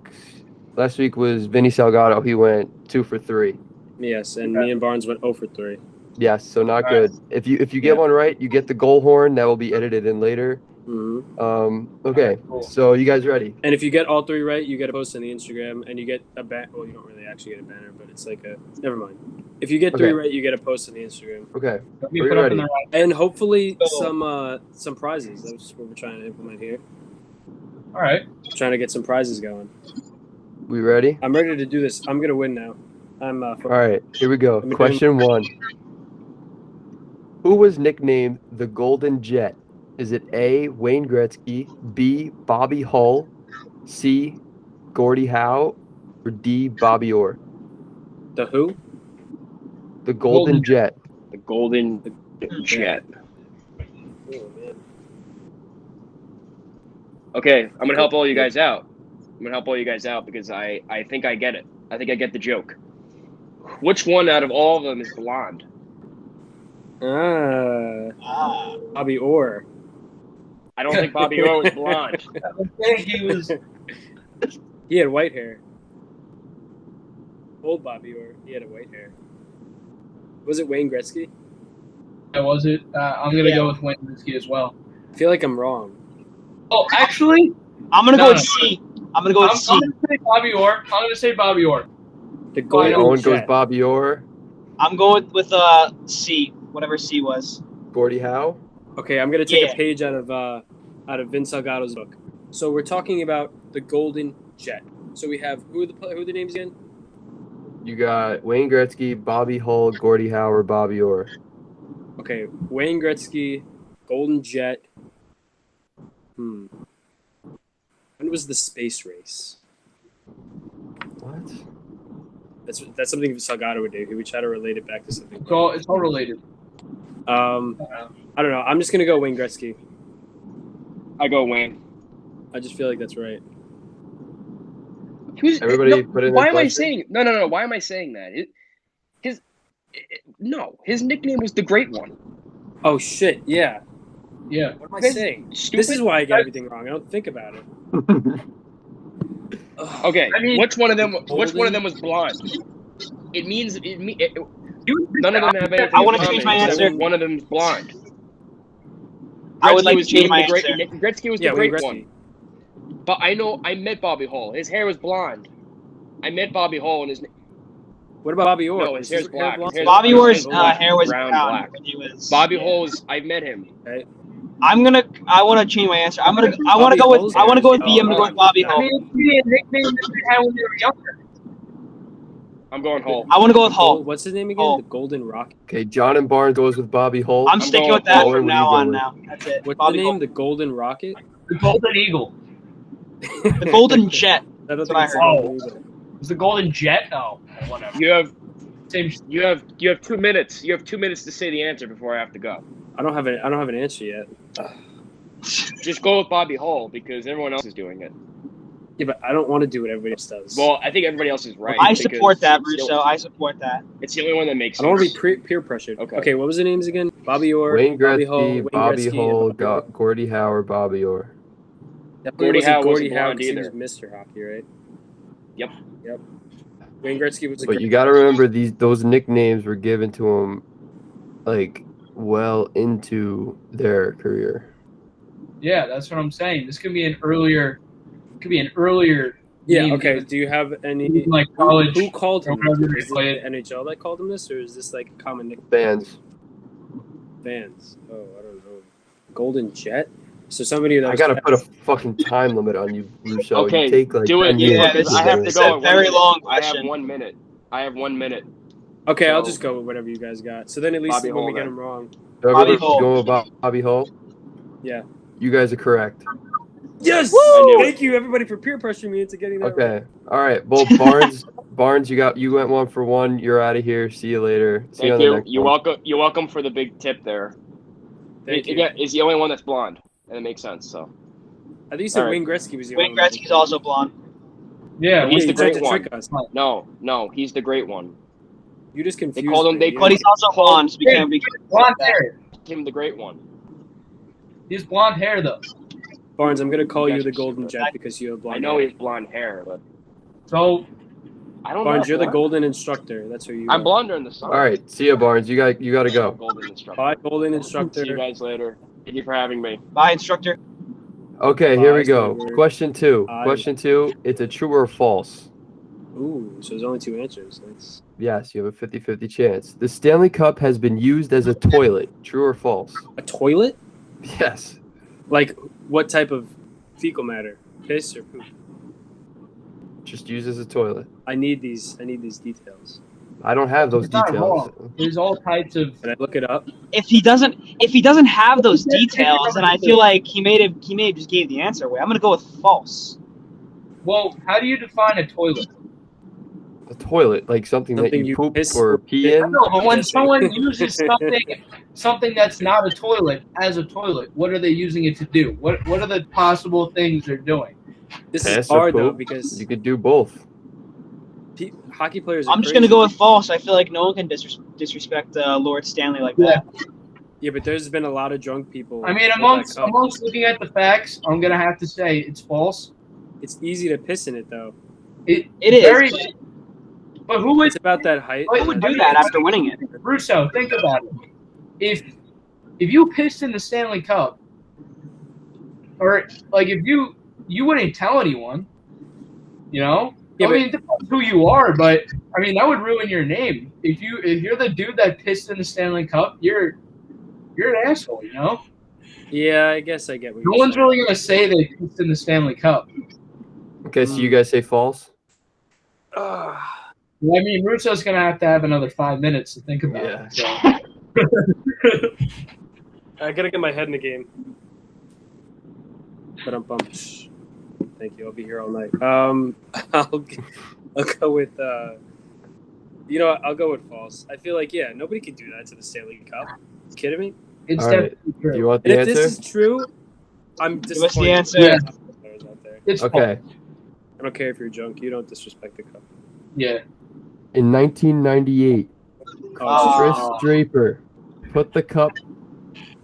Last week was Vinny Salgado. He went 2 for 3. Yes, and me and Barnes went 0 for 3. Yes, so not All good. If you Yeah. get one right, you get the goal horn that will be edited in later. Mm-hmm. Okay, Cool. so you guys ready? And if you get all 3 right, you get a post on the Instagram, and you get a well, you don't really actually get a banner, but it's like a never mind. If you get 3 Okay. right, you get a post on the Instagram, Okay, Let me Are you put up ready? in the right. and hopefully Cool. some prizes. That's what we're trying to implement here. All right. Trying to get some prizes going. we ready? I'm ready to do this. I'm gonna win now. I'm All right, here we go. Let me do- Question 1. Who was nicknamed the Golden Jet? Is it A, Wayne Gretzky, B, Bobby Hull, C, Gordie Howe, or D, Bobby Orr? the who? The Golden Jet. The Golden Jet. Oh man. Okay, I'm gonna help all you guys out. Because I think I get it. I think I get the joke. Which one out of all of them is blonde? Ah. Bobby Orr. I don't think Bobby Orr was blonde. I think he was. He had white hair. Old Bobby Orr. He had a white hair. Was it Wayne Gretzky? Was it? I'm gonna Yeah. go with Wayne Gretzky as well. I feel like I'm wrong. Oh, actually, I'm gonna No, go no. with C. I'm gonna go with I'm C. gonna say Bobby Orr. I'm gonna say Bobby Orr. The Oh, Golden Owen goes Jet. Bobby Orr. I'm going with C. Whatever C was. Gordie Howe. Okay, I'm gonna take Yeah. a page out of Vince Salgado's book. So we're talking about the Golden Jet. So we have who are the names again? You got Wayne Gretzky, Bobby Hull, Gordie Howe, or Bobby Orr. Okay, Wayne Gretzky, Golden Jet. When was the space race? What? That's something Salgado would do. He would try to relate it back to something. It's all related. I don't know. I'm just gonna go Wayne Gretzky. I go Wayne. I just feel like that's right. Everybody put in their Why am I question? saying no? Why am I saying that? His nickname was the Great One. Oh shit! Yeah. Yeah. What am I That's saying? stupid. This is why I get everything wrong. I don't think about it. Ugh. Okay, I mean- which one of them was blonde? None of them have anything I wanna in change common my except answer. one of them is blonde. I would like to was change named my the Great- answer. Gretzky was Yeah, the Wayne Great Gretzky. One. But I met Bobby Hull. His hair was blonde. I met Bobby Hull and his What about Bobby Orr? No, his hair's black. blonde? His hair's Bobby His Orr's black, hair was brown, brown black. when he was. Bobby yeah. Hull's I met him. I want to change my answer. I want to Bobby go Hull's with. I want to go with hair B. is I'm gonna go with blonde. Bobby I Hull. mean, it's be a nickname that they had when they were younger. I'm going Hull. I want to go with Hull. What's his name again? Hull. The Golden Rocket. Okay, John and Barnes goes with Bobby Hull. I'm sticking going with that Hull. from What are now you on. going Now that's it. What's Bobby the name? Hull. The Golden Rocket. The Golden Eagle. The Golden Jet. I don't That's what I it's the heard. Golden Eagle. It's the Golden Jet. Oh, whatever. You have Same. you have 2 minutes. You have 2 minutes to say the answer before I have to go. I don't have an answer yet. Just go with Bobby Hull because everyone else is doing it. Yeah, but I don't want to do what everybody else does. Well, I think everybody else is right. I because support that, it's the- Russo. I support that. It's the only one that makes I don't want sense. to be peer pressured. Okay. Okay, what was the names again? Bobby Orr, Wayne Bobby Gretzky, Hull, Wayne Bobby Gretzky, Hull, and Bobby Orr. Gordie Howe, or Bobby Orr. Definitely Gordie wasn't Howe Gordie wasn't Howe blonde 'cause he either. was Mr. Hockey, right? Yep. Wayne Gretzky was a But great you got to remember those nicknames were given to him, like well into their career. Yeah, that's what I'm saying. This could be an earlier. Yeah. name Okay. given Do you have any? like college. Who called him? or wherever they Is it play the it. NHL that called him this, or is this like a common nickname? Fans. Fans. Oh, I don't know. Golden Jet. So somebody that I was gotta put a fast. fucking time limit on you, Russo. Okay, You take like do it. 10 Yeah, minutes because this I to have do to it. go. a very long I have question. 1 minute. I have 1 minute. Okay, I'll So- just go with whatever you guys got. So then at least Bobby when we Hole, get then. them wrong. So Bobby everybody's Hole. going with Bobby Hole. Yeah. You guys are correct. Yes! I knew Thank you, everybody, for peer pressuring me into getting that right. Okay. All right. Well, Barnes, you went 1 for 1. You're out of here. See you later. See you on Thank the you. next You're one. welcome. You're welcome for the big tip there. Thank you. Yeah, is the only one that's blonde, and it makes sense. So I think you said All right. Wayne Gretzky was the Wayne only one. Gretzky's also blonde. Yeah, He's Yeah, the you tried great to one. trick us. No, he's the great one. You just confused called him- me. they You But he's know? also blonde, so we can't be blonde hair. Him the great one. He has blonde hair though. Barnes, I'm going to call You you guys the are Golden stupid. Jet because you have blonde I know hair. he has blonde hair, but So I don't Barnes, know. you're the What? Golden Instructor. That's who you are. I'm blonder in the sun. All right. See ya, Barnes. You got to go. Golden instructor. Bye, Golden Instructor. See you guys later. Thank you for having me. Bye, instructor. Okay, here we Bye, go. Stewart. Question 2. Bye. Question 2. It's a true or false. Ooh, so there's only 2 answers. Nice. Yes, you have a 50-50 chance. The Stanley Cup has been used as a toilet. True or false? A toilet? Yes. Like, what type of fecal matter? Piss or poop? Just used as a toilet. I need these details. I don't have those It's not details. there's all types of. Can I look it up? If he doesn't have those details, then I feel like he may have just gave the answer away. I'm gonna go with false. Well, how do you define a toilet? A toilet, like something that Something you you poop piss or or pee piss. in. No, but when someone uses something that's not a toilet as a toilet, what are they using it to do? What are the possible things they're doing? This Piss is or hard though poop. because You could do both. hockey players. Are I'm just crazy. gonna go with false. I feel like no one can disrespect Lord Stanley like that. Yeah, but there's been a lot of drunk people. I mean, with amongst that cup. looking at the facts, I'm gonna have to say it's false. It's easy to piss in it though. It is. Very, but who would It's about that height. Who would do that after winning it? Russo? Think about it. If you pissed in the Stanley Cup, or like if you wouldn't tell anyone, you know. Yeah, I mean, it depends who you are, but I mean that would ruin your name. If you're the dude that pissed in the Stanley Cup, you're an asshole, you know. Yeah, I guess I get what No you're one's saying. really gonna say they pissed in the Stanley Cup. Okay, so you guys say false? Ah, Well, I mean, Russo's gonna have to have another 5 minutes to think about Yeah. it. So. I gotta get my head in the game. But I'm pumped. Thank you. I'll be here all night. I'll go with. You know what? I'll go with false. I feel like nobody can do that to the Stanley Cup. You kidding me? It's All right. definitely true. Do you want And the if answer? this is true, I'm Give us disappointed. the answer. Yeah. Out there. It's Okay. false. I don't care if you're drunk. You don't disrespect the cup. Yeah. In 1998, Oh, Chris Oh. Draper put the cup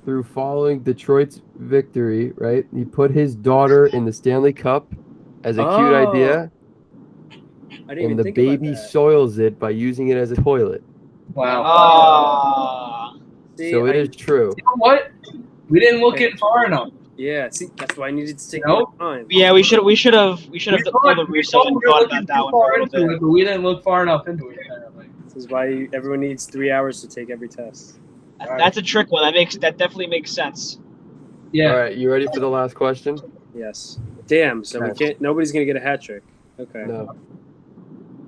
through following Detroit's victory, right? He put his daughter in the Stanley Cup as a cute Oh, idea, I didn't and even the think baby about that. soils it by using it as a toilet. Wow. Ah. See, So it is true. You know what? We didn't look it far enough. Yeah, see, that's why I needed to take Nope. more time. Yeah, we should have pulled the We Russo and were thought looking about that too one far for a into little it, bit. but we didn't look far enough into it. Apparently. This is why everyone needs 3 hours to take every test. That's a trick one. That definitely makes sense. Yeah. All right, you ready for the last question? Yes. Damn. So we Okay. can't. Nobody's gonna get a hat trick. Okay. No.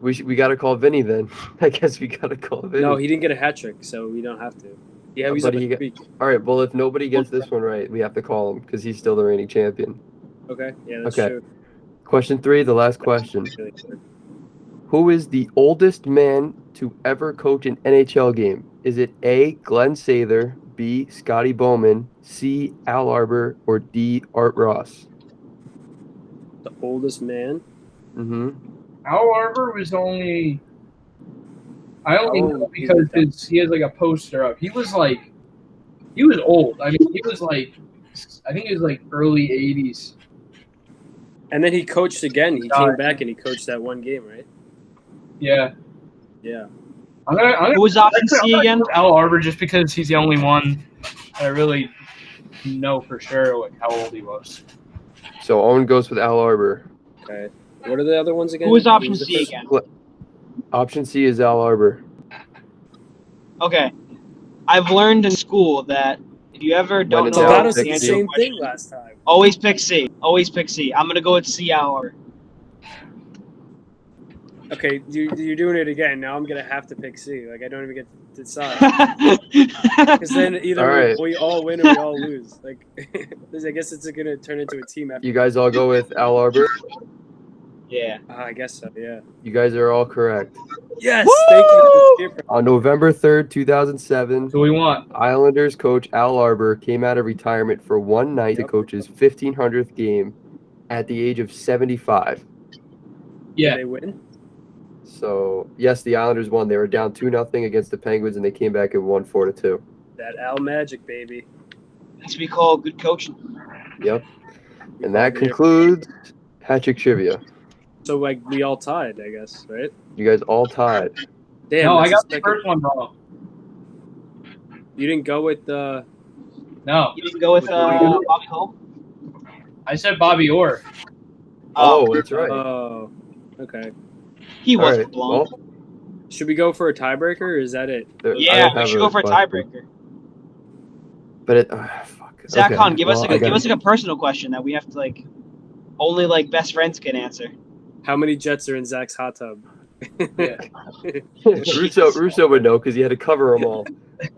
We got to call Vinny then. I guess we got to call Vinny. No, he didn't get a hat trick, so we don't have to. Yeah, he's But up he a got- streak. All right, well, if nobody gets this one right, we have to call him because he's still the reigning champion. Okay. Yeah, that's Okay. true. Question 3, the last question. That's really good. Who is the oldest man to ever coach an NHL game? Is it A, Glenn Sather, B, Scotty Bowman, C, Al Arbor, or D, Art Ross? The oldest man. Mm-hmm. Al Arbor was only. I only Oh, know he's because he has like a poster up. He was old. I mean, he was like, I think he was like early 80s. And then he coached again. He Got came it. back and he coached that one game, right? Yeah. Yeah. I'm gonna Who was option I'm C gonna again? go with Al Arbor just because he's the only one I really know for sure like how old he was. So Owen goes with Al Arbor. Okay. What are the other ones again? Who was option Who's the C first- again? Option C is Al Arbor. Okay. I've learned in school that you ever When don't in So know doubt, got us the the answer to same a question, thing last time. always pick C. Always pick C. I'm gonna go with C, hour. Okay, you're doing it again. Now I'm gonna have to pick C. Like I don't even get to decide. Because then either All right. we all win or we all lose. Like I guess it's gonna turn into a team effort. You guys all go with Al Arbor? Yeah. I guess so. Yeah. You guys are all correct. Yes. Thank you. On November 3rd, 2007, So we want. Islanders coach Al Arbor came out of retirement for one night to Yep. coach his 1,500th game at the age of 75. Yeah. Did they win? So, yes, the Islanders won. They were down 2-0 against the Penguins, and they came back and won 4-2. That Al magic, baby. That's what we call good coaching. Yep. And that concludes Hat-Trick Trivia. So like we all tied, I guess, right? You guys all tied. Damn. No, I that's got the the first one wrong. You didn't go with the. No, You didn't go with Bobby Hull? I said Bobby Orr. Oh, that's right. Oh. Okay. He All wasn't right. blown. Well, Should we go for a tiebreaker, or is that it? I Yeah, don't we have should go for a question. tiebreaker. But it. Fuck. Zach Okay. Hahn, give us Well, like I a give gotta- us like a personal question that we have to like only like best friends can answer. How many jets are in Zach's hot tub? Yeah. Russo would know because he had to cover them all.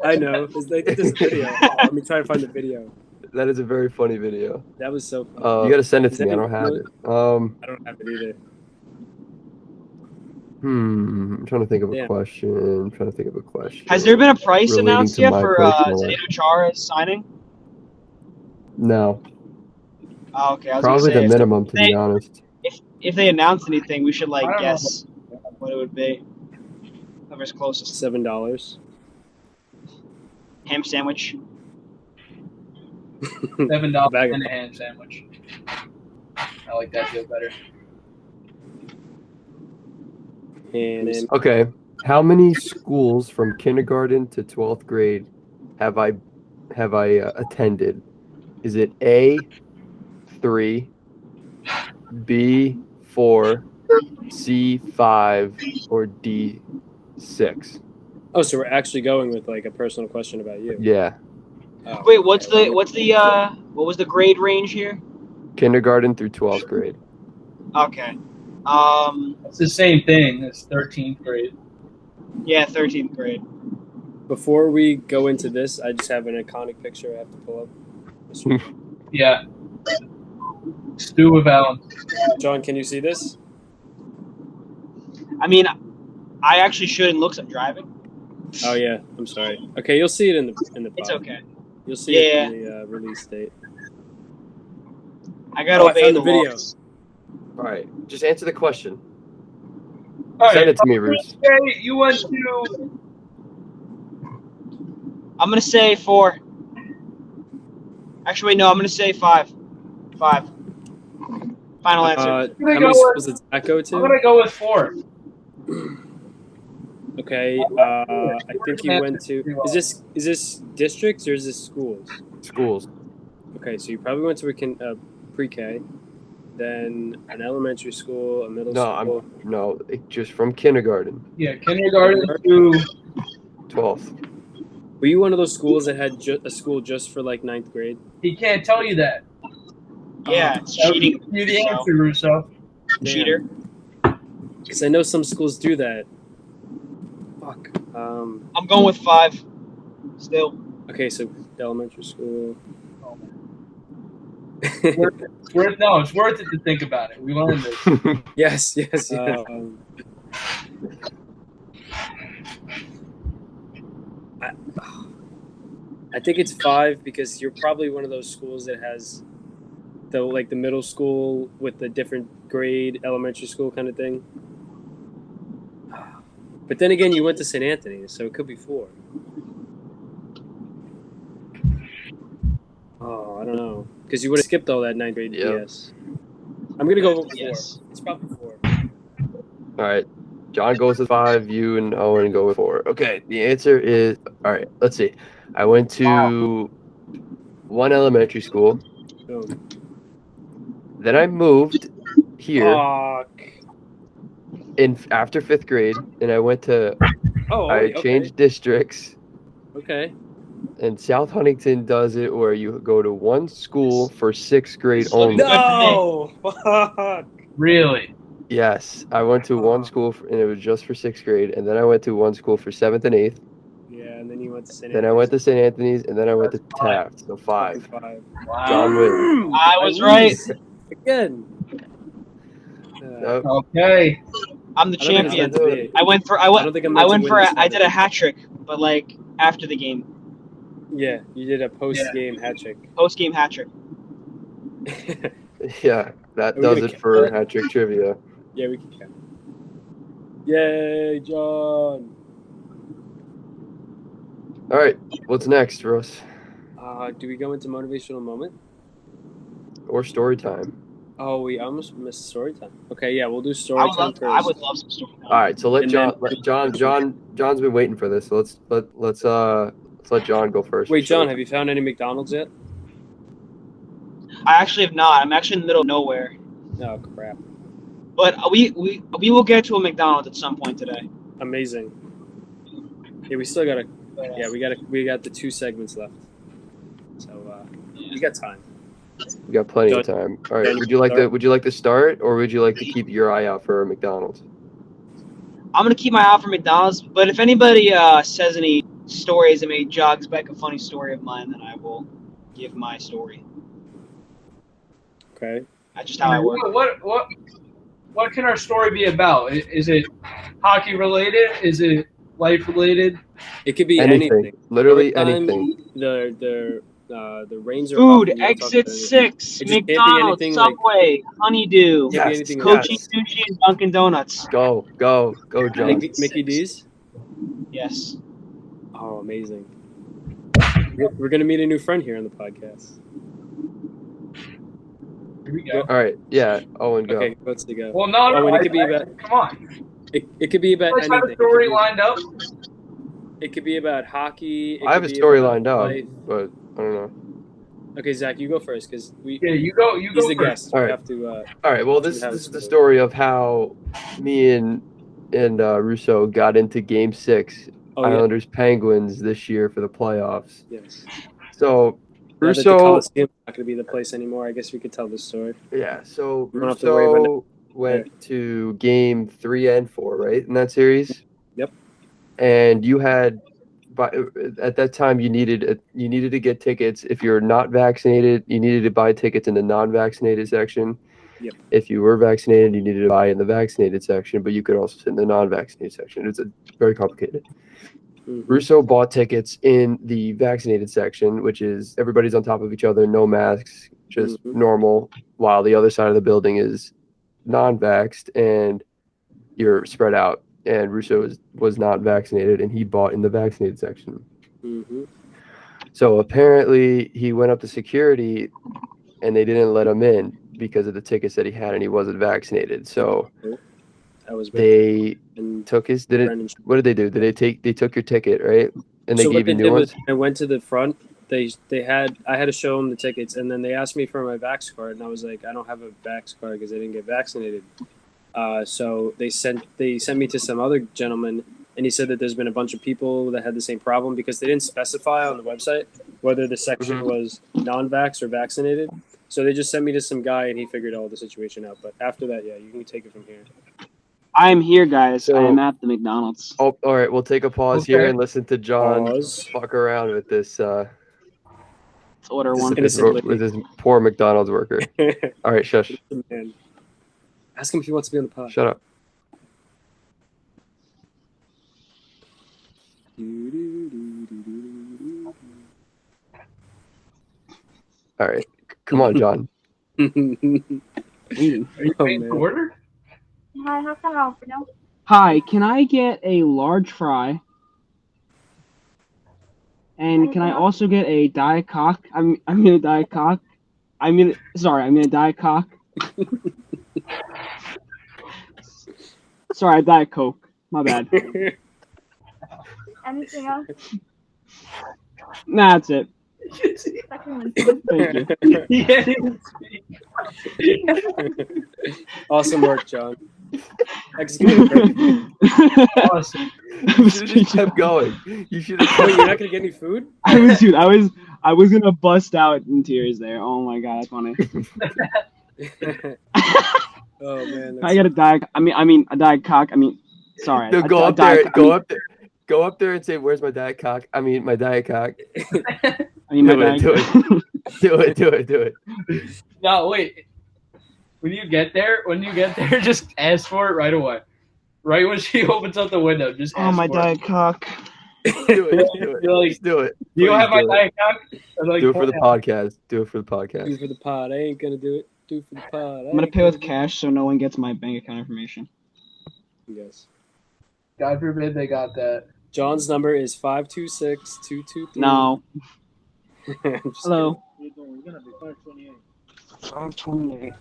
I know. It's like this video. Let me try to find the video. That is a very funny video. That was so fun. You got to send it Is to me. I that don't have really- it. I don't have it either. I'm trying to think of a Damn. question. Has there been a price Relating announced to yet my for personal Zdeno life. Chara's signing? No, Oh, okay, I was probably gonna the say minimum, to be honest. if they announce anything, we should I like don't know. guess what it would be. Whoever's closest. $7. Ham sandwich. $7 Bag of- and a ham sandwich. I like that deal better. And then Okay, how many schools from kindergarten to 12th grade have I attended? Is it A, 3, B, 4, C, 5, or D, 6? oh, so we're actually going with like a personal question about you. Yeah, Oh, Wait, what's okay. what was the grade range here? kindergarten through 12th grade. Okay. It's the same thing as 13th grade. Yeah, 13th grade. Before we go into this, I just have an iconic picture I have to pull up. Yeah. Stu with Allen. John, can you see this? I mean, I actually shouldn't look. 'Cause I'm driving. Oh yeah, I'm sorry. Okay, you'll see it in the It's bottom. okay. You'll see Yeah. it in the release date. I gotta Oh, I obey found the the video. laws. All right, just answer the question. All Send right. it to me, Roos. Okay, you went to. I'm gonna say 4. Actually, wait, no. I'm gonna say 5. 5. Final answer. How gonna many go with- schools did Zach go I'm to? gonna go with 4. Okay, I think he went to. Is this districts or is this schools? Schools. Okay, so you probably went to a pre-K, then an elementary school, a middle school. Just from kindergarten, Yeah, kindergarten to. 12th. Were you one of those schools that had a school just for like 9th grade? He can't tell you that. Yeah, it's That would cheating. give you the answer, Russo. Cheater. Because I know some schools do that. Fuck. I'm going with 5. Still. Okay, so elementary school. It's worth it to think about it. We learned this. Yes. I think it's 5 because you're probably one of those schools that has the middle school with the different grade, elementary school kind of thing. But then again, you went to St. Anthony, so it could be 4. Oh, I don't know. Because you would have skipped all that 9th grade Yep. DS. I'm going to go with 4. Yes. It's probably 4. All right. John goes with 5. You and Owen go with 4. Okay. The answer is all right. Let's see. I went to one elementary school. Boom. Then I moved here Fuck. after 5th grade, and I went to. Oh, I okay. changed districts, Okay. And South Huntington does it where you go to one school for 6th grade So only. No! Fuck! Really? Yes, I went to one school and it was just for 6th grade, and then I went to one school for 7th and 8th. Yeah, and then you went to St. Then I went to St. Anthony's, and then I went to That's five. Taft. So 5. Wow. John wins. I was right. Again. Yep. Okay. I'm the I don't think it's champion. meant to be. I went for I I went don't think I'm I meant to went win for this I did a one. hat trick, but like after the game, Yeah, you did a post-game hat trick. post game hat trick. Yeah, that Are we does gonna it count for that? hat trick trivia. Yeah, we can count. Yay, John! All right, what's next, Russ? Do we go into motivational moment? Or story time? Oh, we almost missed story time. Okay, yeah, we'll do story I would time love first. I would love some story. All right, so let And John. then- John's been waiting for this. So let's let John go first. Wait, John, have you found any McDonald's yet? I actually have not. I'm actually in the middle of nowhere. Oh crap! But we will get to a McDonald's at some point today. Amazing. Yeah, we still gotta. Yeah, we got the 2 segments left. So we got time. We got plenty of time. All right, John, would you like to start, or would you like to keep your eye out for McDonald's? I'm gonna keep my eye out for McDonald's. But if anybody says any stories that may jogs back a funny story of mine, then I will give my story. Okay. That's just how I work. What can our story be about? Is it hockey related? Is it life related? It could be Anything. anything. Literally Every time anything. The reins are Food, up and you don't talk Exit about 6, It just can't be McDonald's, anything like- Subway, Honeydew, It can't be Yes. anything Coaching else. Sushi, and Dunkin' Donuts. Go, John. Mickey D's. Yes. Oh, amazing. We're gonna meet a new friend here on the podcast. Here we go. All right, yeah. Owen, go. Okay, let's go. Well, no, Oh, and it could be about. come on. It could be about Let's have a anything. story lined up. It could be about hockey. It I have a could be story about lined up, life. but I don't know. Okay, Zach, you go first because we. Yeah, you go. You He's go the first. guest. All We right. have to. All right. Well, this have is the a story of how me and Russo got into Game 6, Oh yeah. Islanders Penguins this year for the playoffs. Yes. So Now that the Russo, Coliseum's not going to be the place anymore, I guess we could tell this story. yeah. So We don't have to worry about Russo went to Game 3 and 4, right, in that series. Yep. And you had, at that time, you needed to get tickets. If you're not vaccinated, you needed to buy tickets in the non-vaccinated section. Yep. If you were vaccinated, you needed to buy in the vaccinated section, but you could also sit in the non-vaccinated section. It's very complicated. Mhm. Russo bought tickets in the vaccinated section, which is everybody's on top of each other, no masks, just Mhm. normal, while the other side of the building is non-vaxxed and you're spread out. And Russo was not vaccinated, and he bought in the vaccinated section. Mhm. So apparently he went up to security, and they didn't let him in because of the tickets that he had, and he wasn't vaccinated. So That was they and took his. Brendan. What did they do? They took your ticket, right? And they So what gave you they new did was ones. I went to the front. I had to show them the tickets, and then they asked me for my Vax card, and I was like, I don't have a Vax card because I didn't get vaccinated. So they sent me to some other gentleman, and he said that there's been a bunch of people that had the same problem because they didn't specify on the website whether the section was non-vax or vaccinated. So they just sent me to some guy, and he figured all the situation out. But after that, yeah, you can take it from here. I am here, guys. So- I am at the McDonald's. Oh, all right. We'll take a pause here Okay. and listen to John Pause. fuck around with this. Let's order one. Innocent With this poor McDonald's worker. All right, shush. Man. Ask him if he wants to be on the pod. Shut up. All right. Come on, John. Are you Oh, paying man. for order? Hi, how can I help you? Hi, can I get a large fry? And can I also get a Diet Coke? I mean a Diet Coke. I mean a Diet Coke. Sorry, a Diet Coke. My bad. Anything else? Nah, that's it. Second, Thank you. He can't even speak. Awesome work, John. Executed perfectly. Awesome. You should have just kept going. You should have. Wait, you're not gonna get any food? I was gonna bust out in tears there. Oh my god, that's funny. Oh man. I got a diet. I mean a diet cock. Sorry. No, a go up diet- there. Go up there and say, "Where's my diet cock?" I mean, my diet cock. I mean my Do it, diet. do it. No, wait. When you get there, just ask for it right away. Right when she opens up the window, just ask Oh my for diet cock. Do it. You're like, Just do it. You don't Please have my do it. diet cock? I'm like, Do it for the point out. podcast. Do it for the Do podcast. it for the pod. I ain't gonna do it. Do it for the pod. I'm gonna pay with cash so no one gets my bank account information. Yes. God forbid they got that. John's number is 526-223. No. I'm just Hello. kidding. 528.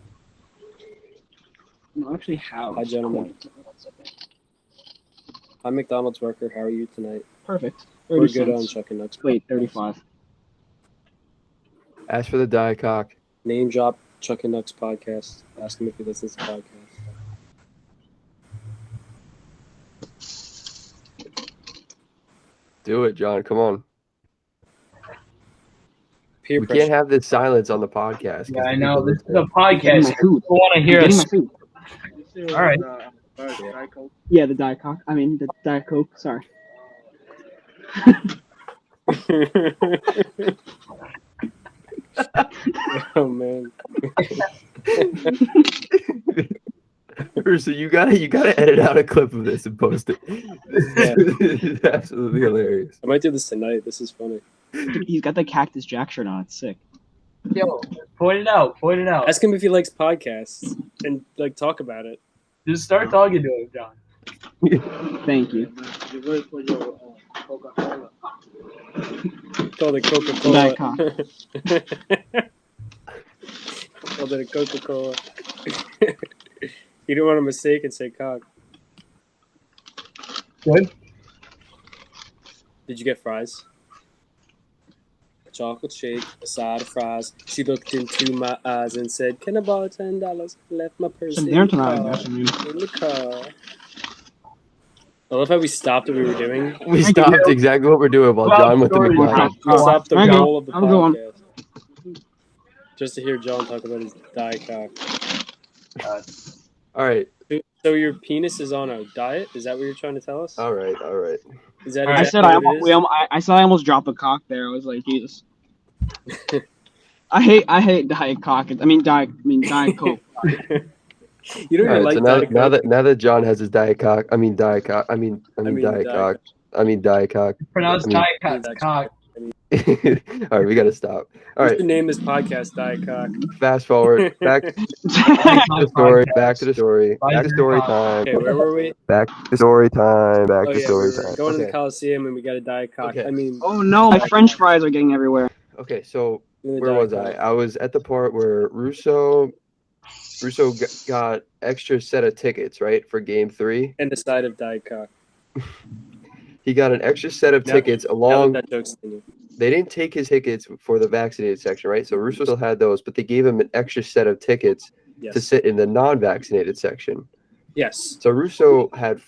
No, actually, how? Hi, gentlemen. I'm McDonald's worker. How are you tonight? Perfect. We're 30 good on cents. Chuckin Knucks. Wait, 35. Ask for the diet cock. Name drop Chuckin Knucks podcast. Ask him if he listens to the podcast. Do it, John. Come on. Peer We pressure. can't have this silence on the podcast. 'cause Yeah, I people know. This is listen. a podcast. my food. People want to hear Getting us. my food. All right. Yeah, the diet cock. The diet coke. Sorry. Oh man. So you gotta edit out a clip of this and post it. This is absolutely hilarious. I might do this tonight. This is funny. He's got the Cactus Jack shirt on. It's sick. Yo, point it out. Point it out. Ask him if he likes podcasts and like talk about it. Just start talking to him, John. Thank you. Called it Coca-Cola. Diet cock. Called it a Coca-Cola. You don't want a mistake and say cock. Good. Did you get fries? A chocolate shake, a side of fries. She looked into my eyes and said, "Can I borrow $10? Left my purse Some in dinner the tonight, car." afternoon. In the car. I love how we stopped what we were doing. We stopped exactly what we're doing while Wow, John went to story. McDonald's. We stopped the There you go. goal of the Have a good one. podcast. Just to hear John talk about his diet cock. All right. So your penis is on a diet? Is that what you're trying to tell us? All right. Is that I I exactly said I what it almost, I said I almost dropped a cock there. I was like, Jesus. I hate diet cock. Diet coke. is? You don't All even right. like So diet now that John has his diet cock, diet cock. Diet cock. Diet cock. Pronounce I mean- diet cock. All right, we gotta stop. All We right, should name this podcast Diet Cock. fast forward. Back to the story. Back to the story. Back to story time. Okay, where were we? Back to story time. Back Oh to yeah, story we're time. going to the Okay. Coliseum and we got a Diet Cock. Okay. I mean, Oh no, my French fries are getting everywhere. Okay, so we're in the where Diet was I? Cock. I was at the part where Russo got extra set of tickets, right, for Game 3. And the side of Diet Cock. He got an extra set of Now- tickets Now along. that joke's in you. They didn't take his tickets for the vaccinated section, right? So Russo still had those, but they gave him an extra set of tickets to Yes. sit in the non-vaccinated section. Yes. So Russo had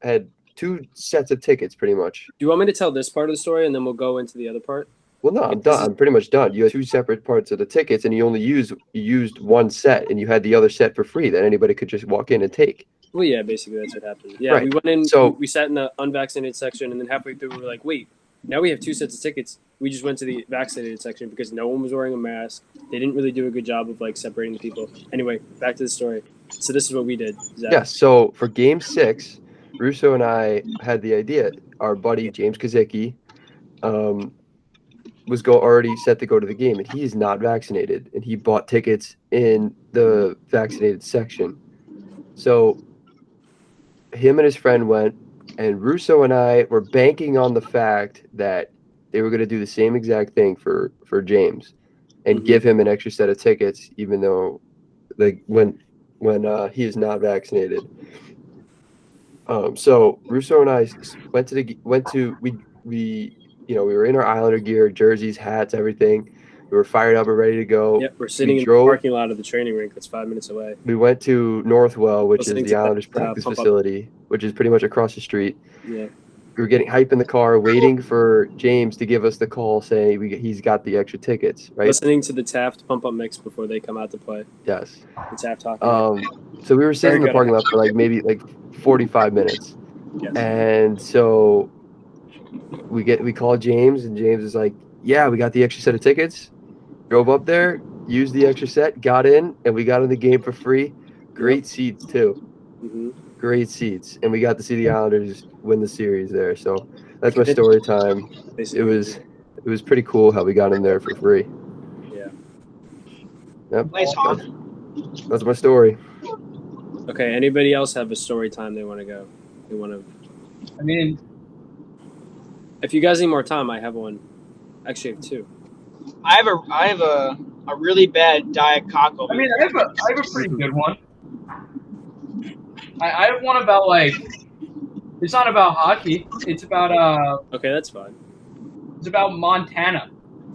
had 2 sets of tickets, pretty much. Do you want me to tell this part of the story and then we'll go into the other part? Well, no, I'm This done. is- I'm pretty much done. You had 2 separate parts of the tickets, and you only used 1 set, and you had the other set for free that anybody could just walk in and take. Well, yeah, basically that's what happened. Yeah, Right. we went in, So- we sat in the unvaccinated section, and then halfway through we were like, wait, now we have 2 sets of tickets. We just went to the vaccinated section because no one was wearing a mask. They didn't really do a good job of like separating the people. Anyway, back to the story. So this is what we did. Zach. Yes. So for Game 6, Russo and I had the idea. Our buddy James Kazicki was already set to go to the game, and he is not vaccinated, and he bought tickets in the vaccinated section. So him and his friend went, and Russo and I were banking on the fact that they were going to do the same exact thing for James and give him an extra set of tickets, even though when he is not vaccinated. So Russo and I we were in our Islander gear, jerseys, hats, everything. We were fired up and ready to go. Yep, we're sitting in the parking lot of the training rink that's 5 minutes away. We went to Northwell, which Listening is to the Islanders that, practice pump up. facility, which is pretty much across the street. Yeah. We were getting hype in the car, waiting for James to give us the call saying he's got the extra tickets, right? Listening to the Taft pump-up mix before they come out to play. Yes. The Taft talking. So we were sitting in the Very parking good. lot for maybe 45 minutes. Yes. And so we call James, and James is like, yeah, we got the extra set of tickets. Drove up there, used the extra set, got in, and we got in the game for free. Great seats, too. Mm-hmm. Great seats. And we got to see the Islanders win the series there. So that's my story time. It was pretty cool how we got in there for free. Yeah. Yep. Nice, Hon. That's my story. Okay, anybody else have a story time they want to go? They want to... I mean, if you guys need more time, I have one. Actually, I have two. I have a really bad Diet Cockle. I have a pretty good one. I have one about it's not about hockey. It's about Okay, that's fine. It's about Montana.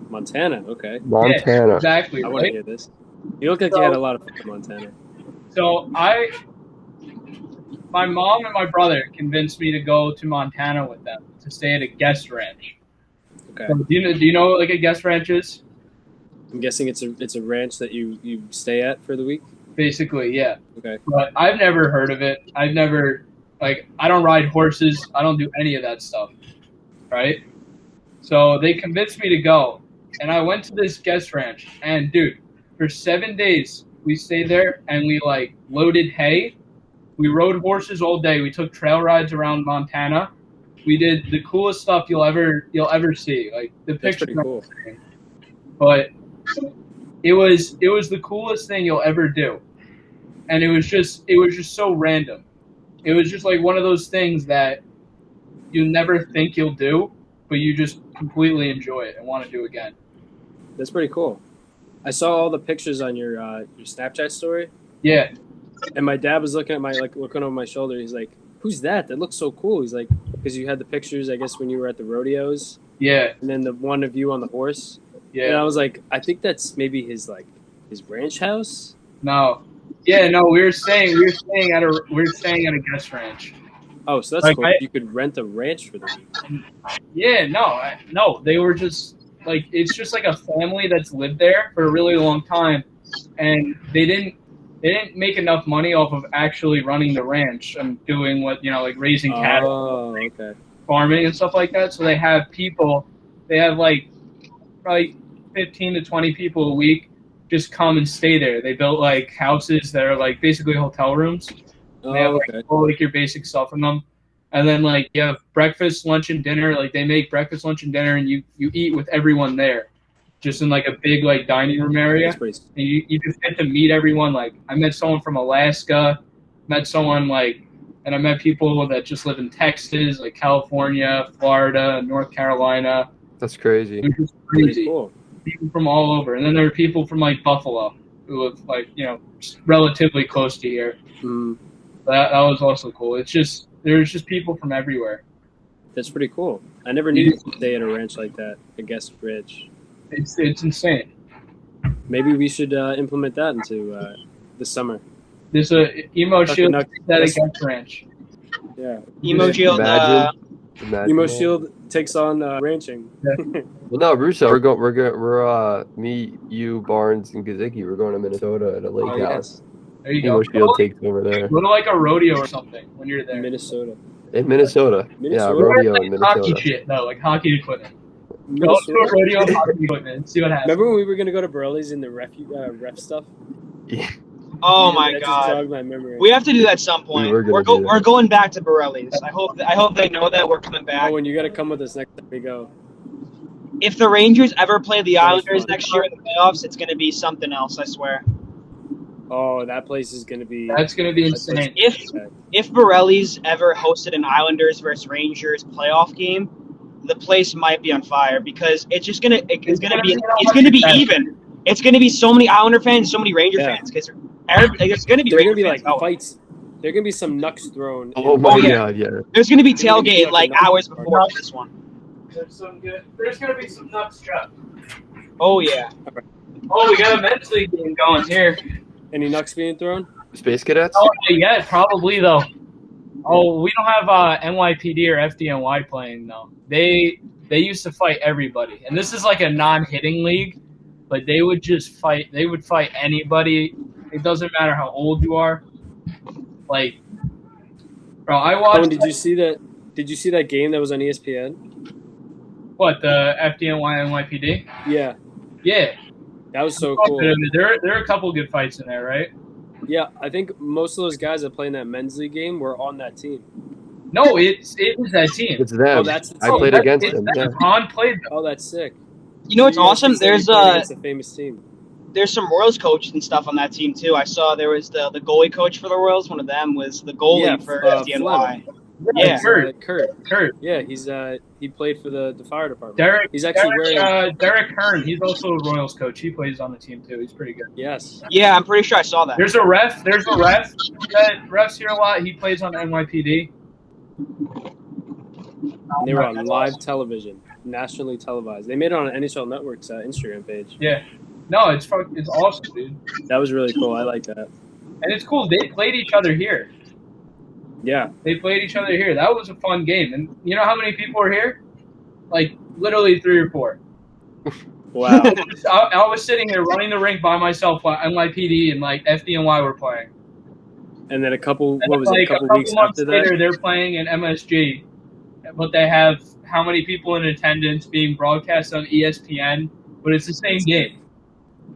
Montana, okay. Montana. Yeah, exactly. I want to hear this. You look like you had a lot of fun in Montana. So my mom and my brother convinced me to go to Montana with them to stay at a guest ranch. Okay. So do you know what a guest ranch is? I'm guessing it's a ranch that you stay at for the week? Basically, yeah. Okay. But I've never heard of it. I've never I don't ride horses. I don't do any of that stuff. Right? So they convinced me to go. And I went to this guest ranch. And dude, for 7 days we stayed there and we loaded hay. We rode horses all day. We took trail rides around Montana. We did the coolest stuff you'll ever see. The That's pictures. pretty cool. But it was the coolest thing you'll ever do. And it was just so random. It was just one of those things that you never think you'll do, but you just completely enjoy it and want to do again. That's pretty cool. I saw all the pictures on your Snapchat story. Yeah. And my dad was looking at looking over my shoulder. He's like, "Who's that? That looks so cool." He's like, because you had the pictures, I guess, when you were at the rodeos. Yeah. And then the one of you on the horse. Yeah. And I was like, I think that's maybe his ranch house. No. Yeah, no, we were staying at a guest ranch. Oh, so that's cool. You could rent a ranch for the week. Yeah, no, they were just it's just a family that's lived there for a really long time, and they didn't make enough money off of actually running the ranch and doing raising cattle, farming and stuff like that. So they have people, probably 15 to 20 people a week just come and stay there. They built houses that are basically hotel rooms. They have all your basic stuff in them. And then you have breakfast, lunch, and dinner. They make breakfast, lunch, and dinner, and you eat with everyone there, just in a big dining room area. And you just get to meet everyone. I met someone from Alaska, met someone and I met people that just live in Texas, California, Florida, North Carolina. That's crazy. It was crazy. Cool. People from all over, and then there were people from Buffalo who live relatively close to here. Mm. That was also cool. There's just people from everywhere. That's pretty cool. I never knew you could stay at a ranch like that. I guess ranch. It's insane. Maybe we should implement that into the summer. There's a emo Chuckin shield Knucks. at a guest ranch. Yeah. Emo shield. Imagine Emo that. Shield takes on ranching. Well, no, Russo. We're me, you, Barnes, and Gazicki. We're going to Minnesota at a lake house. There you Emo go. Shield takes over there. Go to a rodeo or something when you're there. Minnesota. In Minnesota. Yeah, rodeo in Minnesota. Hockey shit though, hockey equipment. Go to a rodeo hockey equipment and see what happens. Remember when we were gonna go to Borelli's in the ref stuff? Yeah. Oh my That just god. jogged my memory. We have to do that at some point. We're We're going back to Borelli's. I hope they know that we're coming back. Oh, and you got to come with us next time we go. If the Rangers ever play the That was Islanders fun. next year in the playoffs, it's going to be something else, I swear. Oh, that place is gonna be. That's gonna be insane. If Borelli's ever hosted an Islanders versus Rangers playoff game, the place might be on fire because it's gonna be even. It's gonna be so many Islander fans, so many Ranger fans because there's gonna be There are Ranger gonna be fans. fights. There are gonna be some knucks thrown. Oh my yeah. god, yeah. There's gonna be There's gonna be tailgate hours before this one. There's gonna be some nuts, Chuck. Oh yeah. Oh, we got a men's league game going here. Any Knucks being thrown? Space Cadets? Oh, yeah, probably though. Oh, we don't have NYPD or FDNY playing though. They used to fight everybody, and this is like a non-hitting league, but they would just fight. They would fight anybody. It doesn't matter how old you are. Like, bro, I watched. Oh, and did you see that? Did you see that game that was on ESPN? What, the FDNY NYPD? Yeah, Yeah. that was so cool. There are a couple good fights in there, right? Yeah, I think most of those guys that play in that men's league game were on that team. No, it was that team. It's them. Oh, that's the I played team. against them. Yeah. Ron played them. Oh, that's sick. You know what's awesome? There's a famous team. there's some Royals coaches and stuff on that team too. I saw there was the goalie coach for the Royals. One of them was the goalie for FDNY. Yeah. Kurt. Yeah, he played for the fire department. Derek. He's actually wearing. Derek Hearn. He's also a Royals coach. He plays on the team too. He's pretty good. Yes. Yeah, I'm pretty sure I saw that. There's a ref that refs here a lot. He plays on NYPD. And they were on live television, nationally televised. They made it on NHL Network's Instagram page. Yeah. No, it's awesome, dude. That was really cool. I like that. And it's cool. They played each other here. Yeah. They played each other here. That was a fun game. And you know how many people were here? Like, literally 3 or 4. Wow. I was sitting here running the rink by myself while NYPD and, like, FDNY were playing. And then a couple And weeks months after later, that? they're playing in MSG. But they have how many people in attendance being broadcast on ESPN, but it's the same game.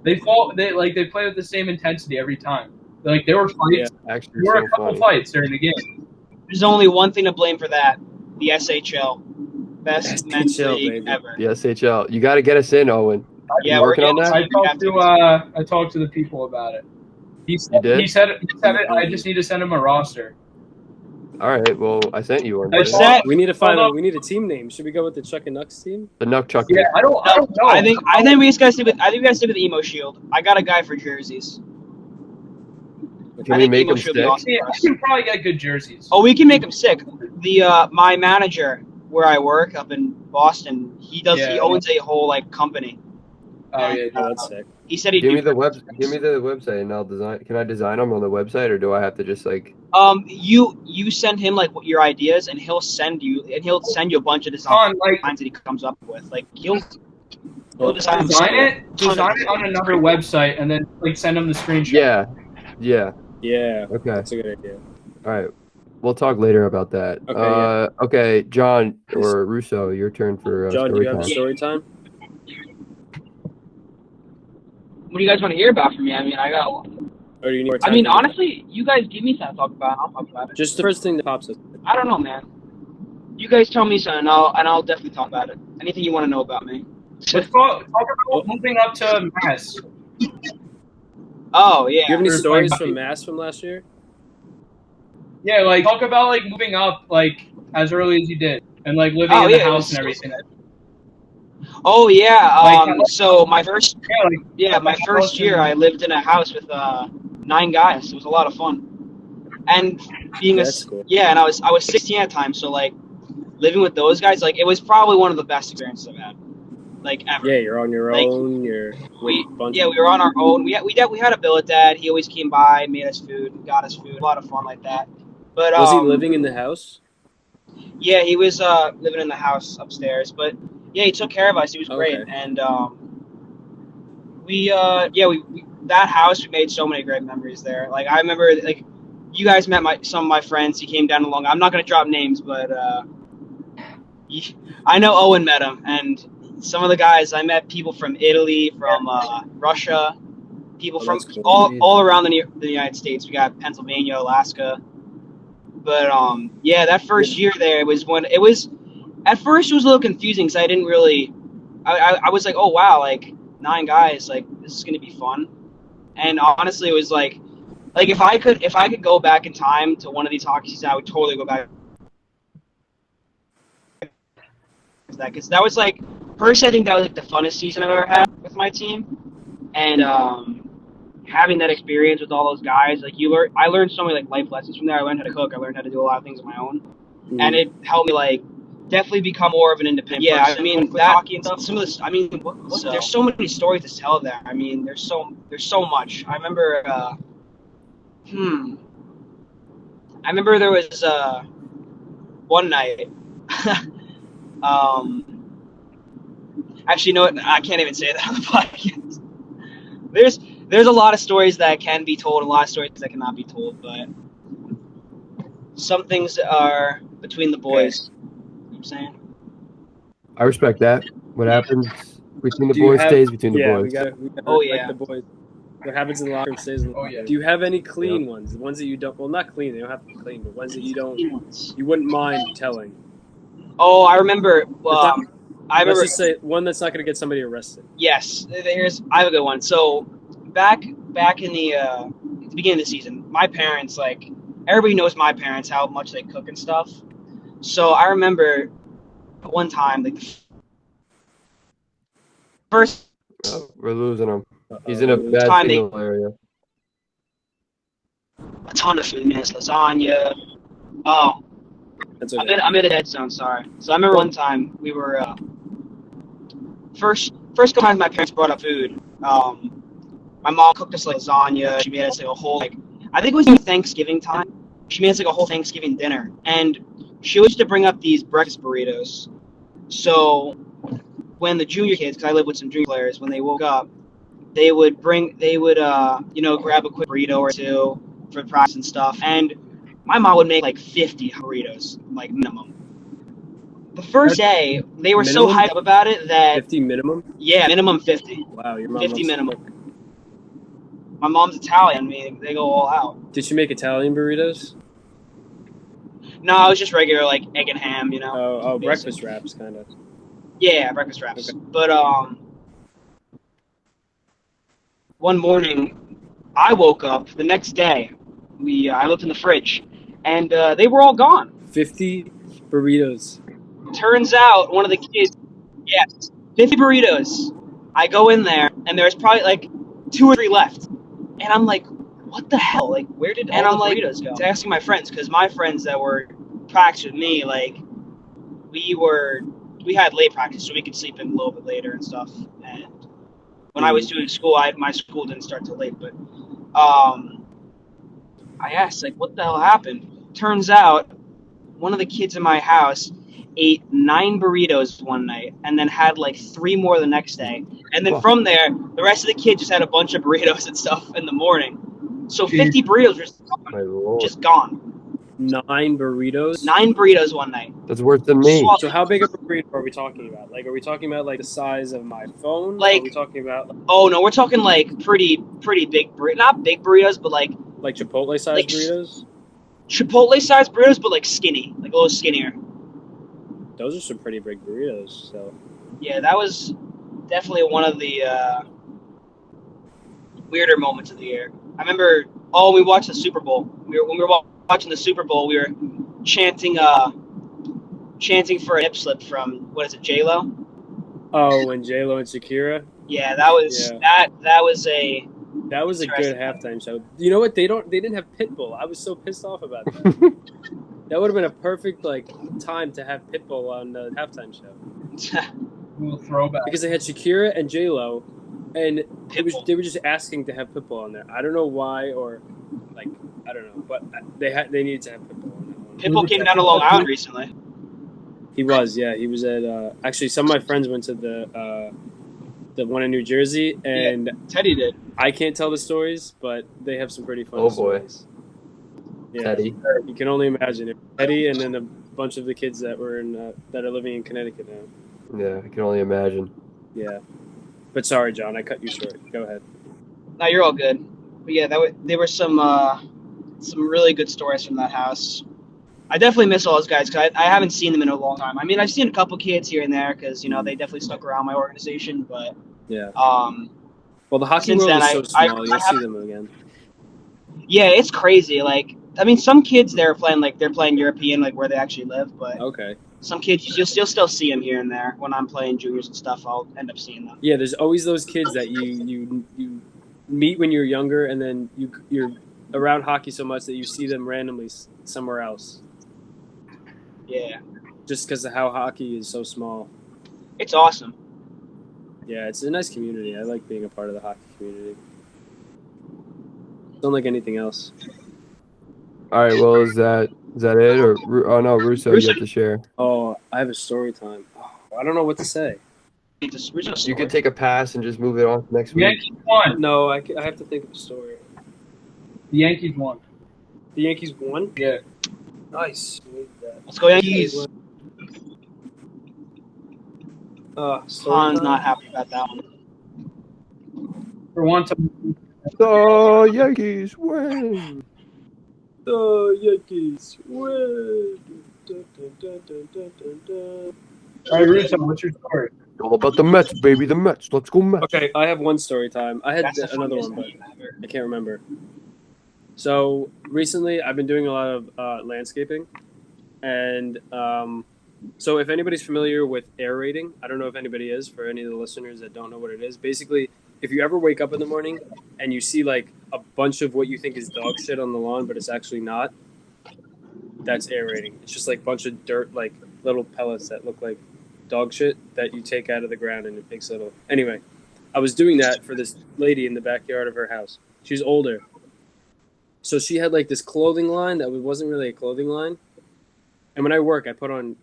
They play with the same intensity every time. Like, there were fights. Yeah, actually, There were so a couple funny. fights during the game. There's only one thing to blame for that: the SHL, best men's SHL, league baby. ever. The SHL. You got to get us in, Owen. Yeah, You we're working on getting- that? I talked to the people about it. He did? said it. I just need to send him a roster. All right. Well, I sent you one. I right? said- We need to find Hold on. we need a team name. Should we go with the Chuckin Knucks team? The Knuck Chuck. Yeah, I don't know. I think we just gotta stick with the Emo Shield. I got a guy for jerseys. Can I we think make Emo them should be stick? awesome. Yeah, I can probably get good jerseys. Oh, we can make them sick. The my manager where I work up in Boston, he owns a whole like company. Oh yeah, Oh, that's sick. He said he'd Give do me the website and I'll design. Can I design them on the website, or do I have to just like? You send him like what your ideas, and he'll send you a bunch of designs that he comes up with. Like he'll design it on another website, and then like send him the screenshot. Yeah. Yeah. Okay. That's a good idea. All right. We'll talk later about that. Okay, Okay, John or Russo, your turn for John, do story you have time. a story time? What do you guys want to hear about from me? I mean, I got one. Or do you need more I time mean, to do honestly, you guys give me something to talk about. I'll talk about that? it. Just the first thing that pops up. I don't know, man. You guys tell me something, and I'll definitely talk about it. Anything you want to know about me. Let's talk about moving up to Mass. Oh yeah. Do you have any Or stories like- from Mass from last year? Yeah, like talk about like moving up like as early as you did, and like living Oh, in the yeah, it house was- and everything. Oh yeah. Like, So my first Yeah, like my first year I lived in a house with 9 guys. It was a lot of fun. And being That's cool. and I was 16 at the time, so like living with those guys, like it was probably one of the best experiences I've had, like ever. Yeah, you're on your Like, own. You're We with a bunch we were on our own. We had a billet dad. He always came by, made us food, got us food. A lot of fun like that. But Was he living in the house? Yeah, he was living in the house upstairs. But yeah, he took care of us. He was great. Okay. And we that house, we made so many great memories there. Like I remember, like you guys met some of my friends. He came down along. I'm not gonna drop names, but I know Owen met him, and some of the guys I met people from Italy, from Russia, people from that's cool. all around the United States. We got Pennsylvania, Alaska. But that first year there, it was at first it was a little confusing because I didn't really, I was like, oh wow, like 9 guys, like this is gonna be fun. And honestly, it was like if I could go back in time to one of these hockey seasons, I would totally go back to that, because that was like, personally, I think that was like the funnest season I've ever had with my team. And having that experience with all those guys, like I learned so many like life lessons from there. I learned how to cook. I learned how to do a lot of things on my own, and it helped me like definitely become more of an independent. Yeah, I mean that hockey and stuff. Some of this, I mean, there's so many stories to tell there. I mean, there's so much. I remember. I remember there was one night. Actually, you know what? I can't even say that on the podcast. There's a lot of stories that can be told, and a lot of stories that cannot be told, but some things are between the boys. You know what I'm saying? I respect that. What happens between the Do you boys have- stays between the Yeah, boys. we got Oh, like yeah. the boys. What happens in the locker room stays in the locker room. yeah. Do you have any clean ones? The ones that you don't, well, not clean, they don't have to be clean, but ones that you wouldn't mind telling. Oh, I remember. I Let's remember. just say one that's not going to get somebody arrested. Yes, I have a good one. So back in the at the beginning of the season, my parents, like, everybody knows my parents, how much they cook and stuff. So I remember one time, like, first Oh, we're losing him. He's Uh-oh. in a bad Time signal area. a ton of food, man. It's lasagna. Oh, That's okay. I'm in a dead zone. Sorry. So I remember one time we were first couple times my parents brought up food. My mom cooked us like lasagna. She made us like a whole, like, I think it was Thanksgiving time. She made us like a whole Thanksgiving dinner, and she used to bring up these breakfast burritos. So when the junior kids, because I live with some junior players, when they woke up, they would grab a quick burrito or two for practice and stuff. And my mom would make like 50 burritos, like, minimum. The first day, they were so Minimum? hyped up about it that 50 minimum? yeah, minimum 50. Wow, your mom 50 must- minimum. My mom's Italian. I mean, they go all out. Did she make Italian burritos? No, it was just regular, like, egg and ham, you know. Oh, Basic. breakfast wraps, kind of. Yeah, breakfast wraps. Okay. But one morning, I woke up the next day. I looked in the fridge, and they were all gone. 50 burritos. Turns out one of the kids, yes, 50 burritos. I go in there, and there's probably like 2 or 3 left, and I'm like, what the hell? Like, where did all the burritos go? I asking my friends, because my friends that were practicing with me, like, we had late practice, so we could sleep in a little bit later and stuff. And when I was doing school, my school didn't start till late, but I asked, like, what the hell happened? Turns out one of the kids in my house ate 9 burritos one night and then had like 3 more the next day. And then from there, the rest of the kids just had a bunch of burritos and stuff in the morning. So 50 burritos My were lord. just gone. 9 burritos? 9 burritos one night. That's worse than me. So how big of a burrito are we talking about? Like, are we talking about like the size of my phone? Like- are we talking about Oh no, we're talking like pretty big burritos. Not big burritos, but like Chipotle sized like- burritos? Chipotle sized burritos, but like skinny, like a little skinnier. Those are some pretty big burritos. So Yeah, that was definitely one of the weirder moments of the year. I remember, we watched the Super Bowl. When we were watching the Super Bowl, we were chanting for a nip slip from, what is it, J-Lo? oh, and J-Lo and Shakira. Yeah, that was Yeah. that was a That was a good Interesting. halftime show. You know what? They didn't have Pitbull. I was so pissed off about that. That would have been a perfect time to have Pitbull on the halftime show Little throwback. because they had Shakira and J Lo, and Pitbull. they were just asking to have Pitbull on there. I don't know why, or I don't know, but they needed to have Pitbull on that one. Pitbull came down to Long Island recently. He was at actually some of my friends went to the one in New Jersey, and Teddy did. I can't tell the stories, but they have some pretty fun Oh, boy. stories. Yeah. Teddy. You can only imagine it. Eddie, and then a bunch of the kids that were that are living in Connecticut now. Yeah, I can only imagine. Yeah, but sorry, John, I cut you short. Go ahead. No, you're all good. But yeah, there were some really good stories from that house. I definitely miss all those guys because I haven't seen them in a long time. I mean, I've seen a couple kids here and there because they definitely stuck around my organization. But Yeah. well, the hockey since world then, is so I small. You'll see them again. yeah, it's crazy. Like, I mean, some kids they're playing European, like where they actually live. But Okay. some kids you'll still see them here and there. When I'm playing juniors and stuff, I'll end up seeing them. Yeah, there's always those kids that you meet when you're younger, and then you're around hockey so much that you see them randomly somewhere else. Yeah. just because of how hockey is so small. It's awesome. Yeah, it's a nice community. I like being a part of the hockey community. Don't like anything else. All right. Well, is that it? Or oh no, Russo, you have to share. Oh, I have a story time. Oh, I don't know what to say. You can take a pass and just move it on to next The week. Yankees won. No, I have to think of a story. The Yankees won. The Yankees won? Yeah. Nice. We need that. Let's go Yankees. Story Han's time? not happy about that one. For once, The Yankees win. The Yankees win. Dun, dun, dun, dun, dun, dun, dun. all right, Russo, what's your story? All about the Mets, baby. The Mets. Let's go Mets. Okay, I have one story time. I had That's the another funniest one, but name ever. I can't remember. So recently, I've been doing a lot of landscaping, and so if anybody's familiar with aerating, I don't know if anybody is. For any of the listeners that don't know what it is, basically, if you ever wake up in the morning and you see like a bunch of what you think is dog shit on the lawn, but it's actually not, that's aerating. It's just like a bunch of dirt, like little pellets that look like dog shit that you take out of the ground and it makes little. Anyway, I was doing that for this lady in the backyard of her house. She's older. So she had like this clothing line that wasn't really a clothing line. And when I work, I put on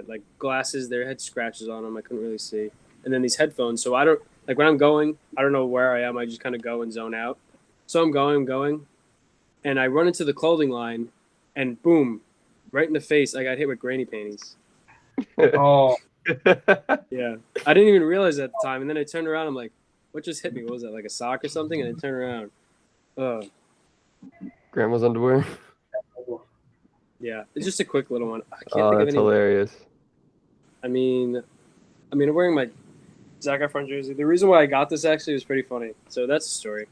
like glasses. They had scratches on them. I couldn't really see. And then these headphones. So I don't, like when I'm going, I don't know where I am. I just kind of go and zone out. So I'm going. And I run into the clothing line and boom, right in the face, I got hit with granny panties. Oh, Yeah. I didn't even realize at the time. And then I turned around. I'm like, what just hit me? What was that? Like a sock or something? And I turned around. Ugh. Grandma's underwear. Yeah. It's just a quick little one. I can't Oh, think of that's any. hilarious. I mean, I'm wearing my Zac Efron jersey. The reason why I got this actually was pretty funny. So that's the story.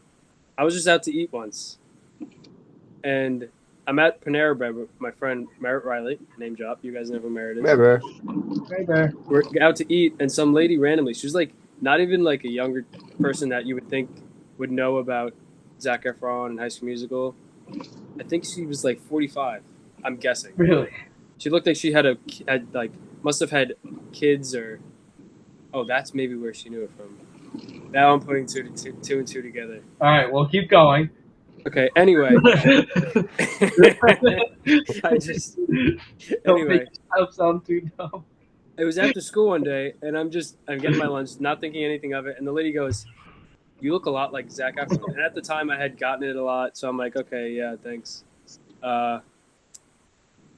I was just out to eat once. And I'm at Panera Bread with my friend Merritt Riley. Name drop. You guys know who Merritt is. Remember? right there. We're out to eat, and some lady randomly, she was like, not even like a younger person that you would think would know about Zac Efron and High School Musical. I think she was like 45. I'm guessing. Really? She looked like she had must have had kids or. Oh, that's maybe where she knew it from. Now I'm putting two and two together. All right, well, keep going. Okay. Anyway, I just. Don't Anyway, make yourself sound too dumb. it was after school one day, and I'm getting my lunch, not thinking anything of it, and the lady goes, "You look a lot like Zac Efron." And at the time, I had gotten it a lot, so I'm like, "Okay, yeah, thanks."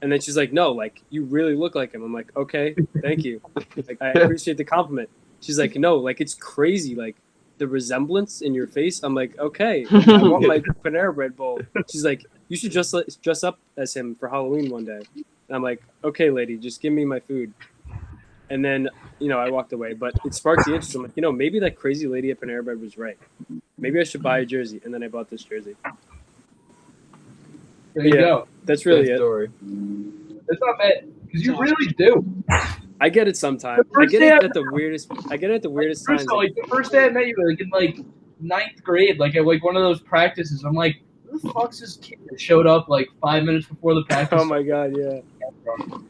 And then she's like, "No, like you really look like him." I'm like, "Okay, thank you. Like I appreciate the compliment." She's like, "No, like it's crazy, like the resemblance in your face." I'm like, "Okay, like, I want my Panera Bread bowl." She's like, "You should just dress up as him for Halloween one day." And I'm like, "Okay, lady, just give me my food." And then, I walked away, but it sparked the interest. I'm like, maybe that crazy lady at Panera Bread was right. Maybe I should buy a jersey. And then I bought this jersey. There you Yeah. go. That's really Good it. story. That's not bad, because you really do. I get it sometimes. The I first get day it I- at the weirdest. I get it at the weirdest times. First, like the first day I met you, like in like 9th grade, like at like one of those practices, I'm like, who the fuck's this kid that showed up like 5 minutes before the practice? Oh my god, yeah.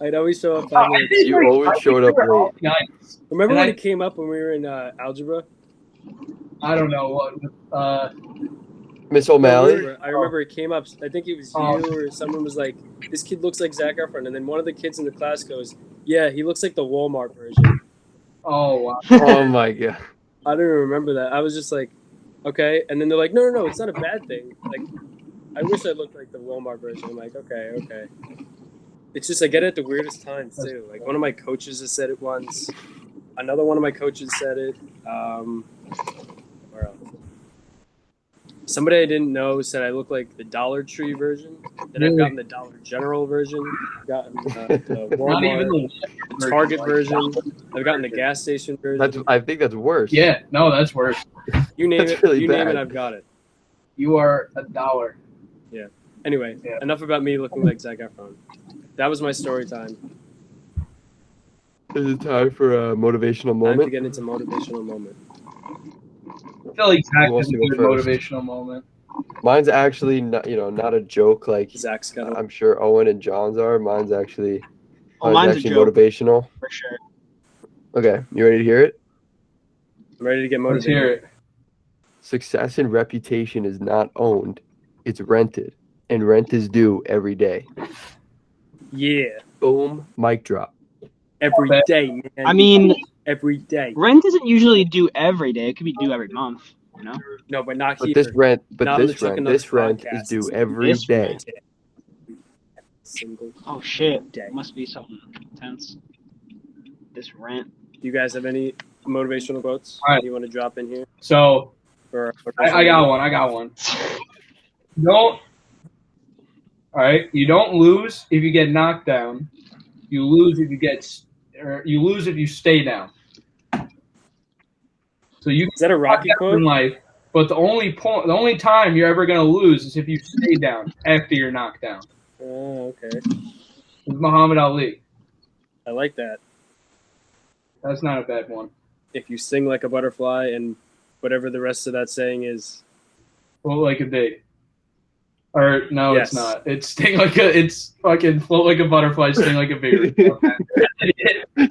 I'd always show up Oh, 5 I minutes. think, You like, always I think showed up we were all late. nice. Remember And when I- it came up when we were in algebra? I don't know what. Miss O'Malley. I remember it came up. I think it was you or someone was like, "This kid looks like Zac Efron," and then one of the kids in the class goes, "Yeah, he looks like the Walmart version." Oh wow. Oh my god. I don't even remember that. I was just like, "Okay," and then they're like, "No, it's not a bad thing." Like, I wish I looked like the Walmart version. I'm like, okay. It's just I get it at the weirdest times too. Like one of my coaches has said it once. Another one of my coaches said it. Where else? Somebody I didn't know said I look like the Dollar Tree version. Then I've gotten the Dollar General version. I've gotten the Not even Walmart, the Target version. I've gotten the gas station version. I think that's worse. Yeah, no, that's worse. You name That's it. really You name bad. it. I've got it. You are $1. Anyway, Yeah. enough about me looking like Zac Efron. That was my story time. Is it time for a motivational Time to moment? get into motivational moment. I feel like Zach Who wants is a to go good first? motivational moment. Mine's actually not a joke like Zach's got I'm sure Owen and John's are. Mine's actually Oh, it's mine's a actually joke motivational. for sure. Okay, you ready to hear it? I'm ready to get Let's motivated. hear it. Success and reputation is not owned; it's rented, and rent is due every day. Yeah, Boom, mic drop. every Okay. day, man. I mean, every day. rent isn't usually due every day. It could be due every month. You know. No, but not But here. this rent, Not on the Chuckin Knucks this rent podcast. is due It's every this day. rent. Single Oh shit! day. Must be something intense. This rent. Do you guys have any motivational quotes All right. you want to drop in here? So For I got one. Don't. All right. You don't lose if you get knocked down. You lose if you lose if you stay down. So you Is that a can Rocky knock down in quote? life, but the only time you're ever gonna lose is if you stay down after you're knocked down. Oh, okay. It's Muhammad Ali. I like that. That's not a bad one. If you sing like a butterfly and whatever the rest of that saying is. Float like a bee. Or no, Yes. it's not. It's fucking float like a butterfly, sting like a bee.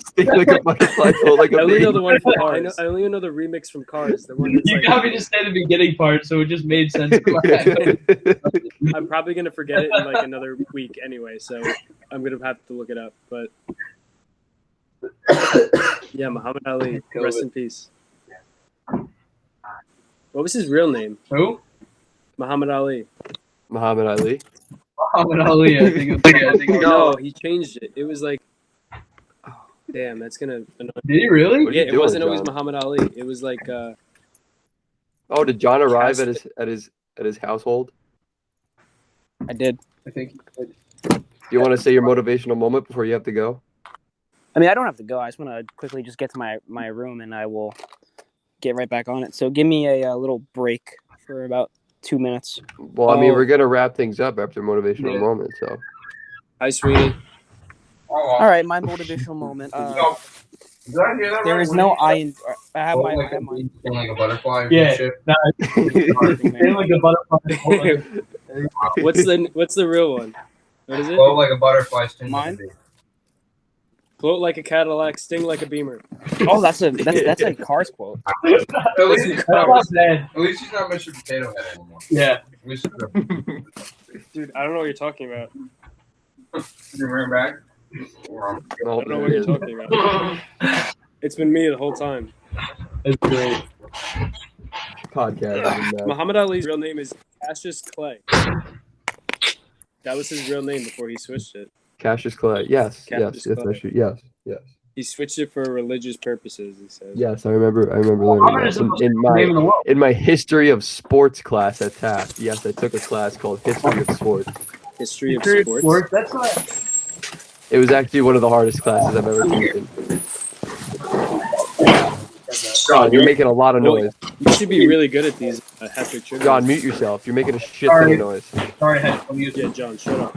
Sting like a butterfly, float like I a only bee. know the one from Cars. I only know the remix from Cars. The one that's You like, got me to say the beginning part, so it just made sense in my head. I'm probably gonna forget it in like another week anyway, so I'm gonna have to look it up. But yeah, Muhammad Ali, rest in peace. What was his real name? Who? Muhammad Ali. Muhammad Ali. Muhammad Ali. I think it's No, he changed it. It was like, damn, that's gonna annoy me. Did he really? What are Yeah, you it doing, wasn't always John? Muhammad Ali. It was like, Oh, did John arrive at his household? I did. I think. Do you want to say your motivational moment before you have to go? I mean, I don't have to go. I just want to quickly just get to my room, and I will get right back on it. So give me a little break for about 2 minutes. Well, I mean, Oh. we're gonna wrap things up after motivational Yeah. moment. So hi, sweetie. All right, my motivational moment. Did I hear that There right? is When no you I in. I have float my. I like have my like a butterfly. Or Yeah. some shit? Nah, sting like a butterfly. float like a- What's the real one? What is it? Float like a butterfly, sting Mine? like a bee. Float like a Cadillac, sting like a Beamer. Oh, that's a Cars quote. At least, That's not bad. at least he's not Mr. Potato Head anymore. Yeah. We should Dude, I don't know what you're talking about. bring back. I don't know what you're talking about. It's been me the whole time. That's great. podcast. Muhammad Ali's real name is Cassius Clay. That was his real name before he switched it. Cassius Clay. Yes, Cassius yes, Clay. that's true. Yes, yes, He switched it for religious purposes, he says. yes. I remember Muhammad learning is the that most in name my in the world. in my history of sports class at Taft. Yes, I took a class called History of Sports. History of History of sports. sports. That's not. It was actually one of the hardest classes I've ever taken. John, you're making a lot of noise. You should be really good at these hectic triggers. John, mute yourself. You're making a shit ton Sorry. of noise. Sorry, headphone music. Yeah, John, shut up.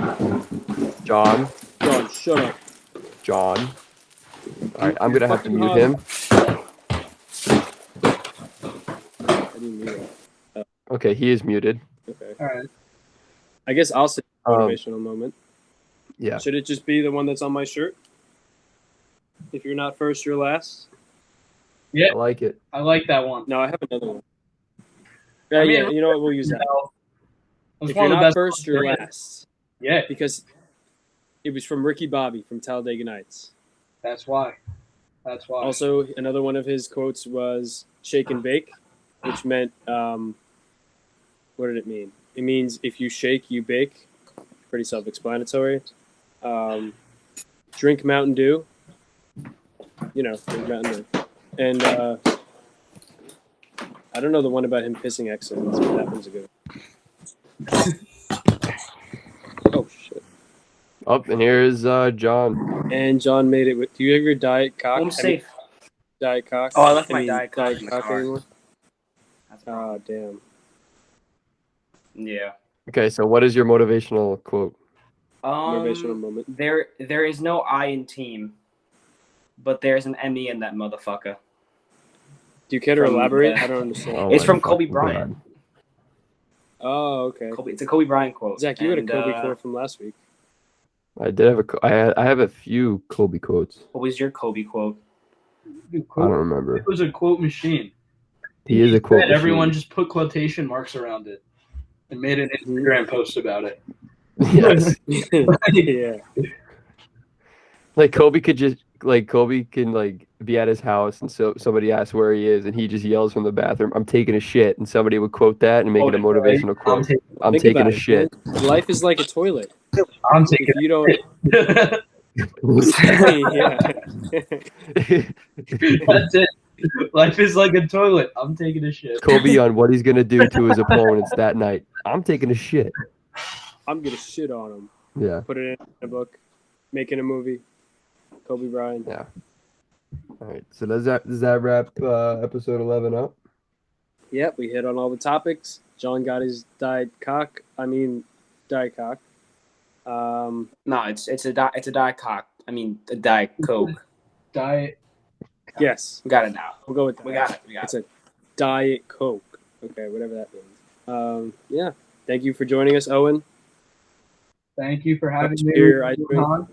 John, John, shut up. John. All right, I'm gonna have to mute him. I didn't mean that. Okay, he is muted. Okay. All right. I guess I'll say Um, motivational moment. Yeah. Should it just be the one that's on my shirt? If you're not first, you're last? I like it. I like that one. No, I have another one. Yeah, I mean, yeah, you know what? We'll use that. That's If one you're of the not best first, you're ones. last. Yeah, Because it was from Ricky Bobby from Talladega Nights. that's why. That's why. Also, another one of his quotes was shake and bake, which meant, what did it mean? It means if you shake, you bake. Pretty self-explanatory. Drink Mountain Dew. You know, drink Mountain Dew. And I don't know the one about him pissing excellence, but that one's a good one. Oh, shit. Up and here's John. And John made it with. Do you have your Diet Cock? Home safe. Diet Cock? Oh, I left my mean, Diet Cock in the car. anymore? That's Oh, damn. Yeah. Okay, so what is your motivational quote? Motivational moment. There is no I in team, but there's an ME in that motherfucker. Do you care to From elaborate? the- I don't understand. Oh It's my from Kobe fucking Bryant. God. Oh, okay. It's a Kobe Bryant quote. Zach, you had a And, Kobe quote from last week. I did have I have a few Kobe quotes. What was your Kobe quote? Dude, I don't remember. It was a quote machine. He is a quote machine. Everyone just put quotation marks around it and made an Instagram post about it. Yes. Yeah. Like Kobe can like be at his house and so somebody asks where he is and he just yells from the bathroom, "I'm taking a shit," and somebody would quote that and make it a motivational quote. I'm Think taking about a it, shit. man. Life is like a toilet. I'm taking If you don't, yeah. That's it. Life is like a toilet. I'm taking a shit. Kobe on what he's gonna do to his opponents that night. I'm taking a shit. I'm gonna shit on him. Yeah. Put it in a book, making a movie. Kobe Bryant. Yeah. All right. So does that wrap episode 11 up? Yep, we hit on all the topics. John got his Diet Cock. No, it's a Diet Cock. I mean, a Diet Coke. Diet. Yes. We got it now. We'll go with that. We got it. It's a Diet Coke. Okay, whatever that means. Yeah. Thank you for joining us, Owen. Thank you for having me. Beer, ice cream.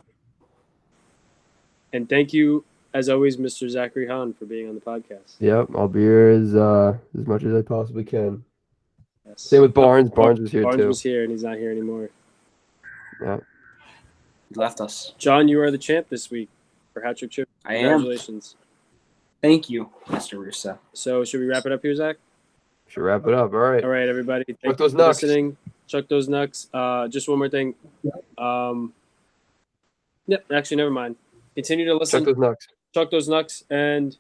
And thank you, as always, Mr. Zachary Hahn, for being on the podcast. Yep, I'll be here as much as I possibly can. Yes. Same with Barnes. Barnes was here Barnes too. was here, and he's not here anymore. Yeah. He left us. John, you are the champ this week for Hat Trick Chip. I am. Congratulations. Thank you, Mr. Russo. So, should we wrap it up here, Zach? Should wrap it up. All right. All right, everybody. Chuck Thank those you for knucks. listening. Chuck those knucks. Just one more thing. Actually, never mind. Continue to listen. Chuck those knucks. Chuck those knucks and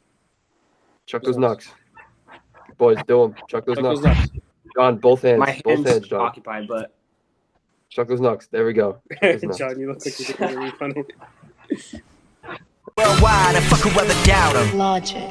Chuck those knucks. Boys, do them. Chuck those knucks. John, both hands. My Both hands, John. occupied, but Chuck those knucks. There we go. John, you look like you're really funny. Worldwide, and fuck whoever doubt 'em. Logic.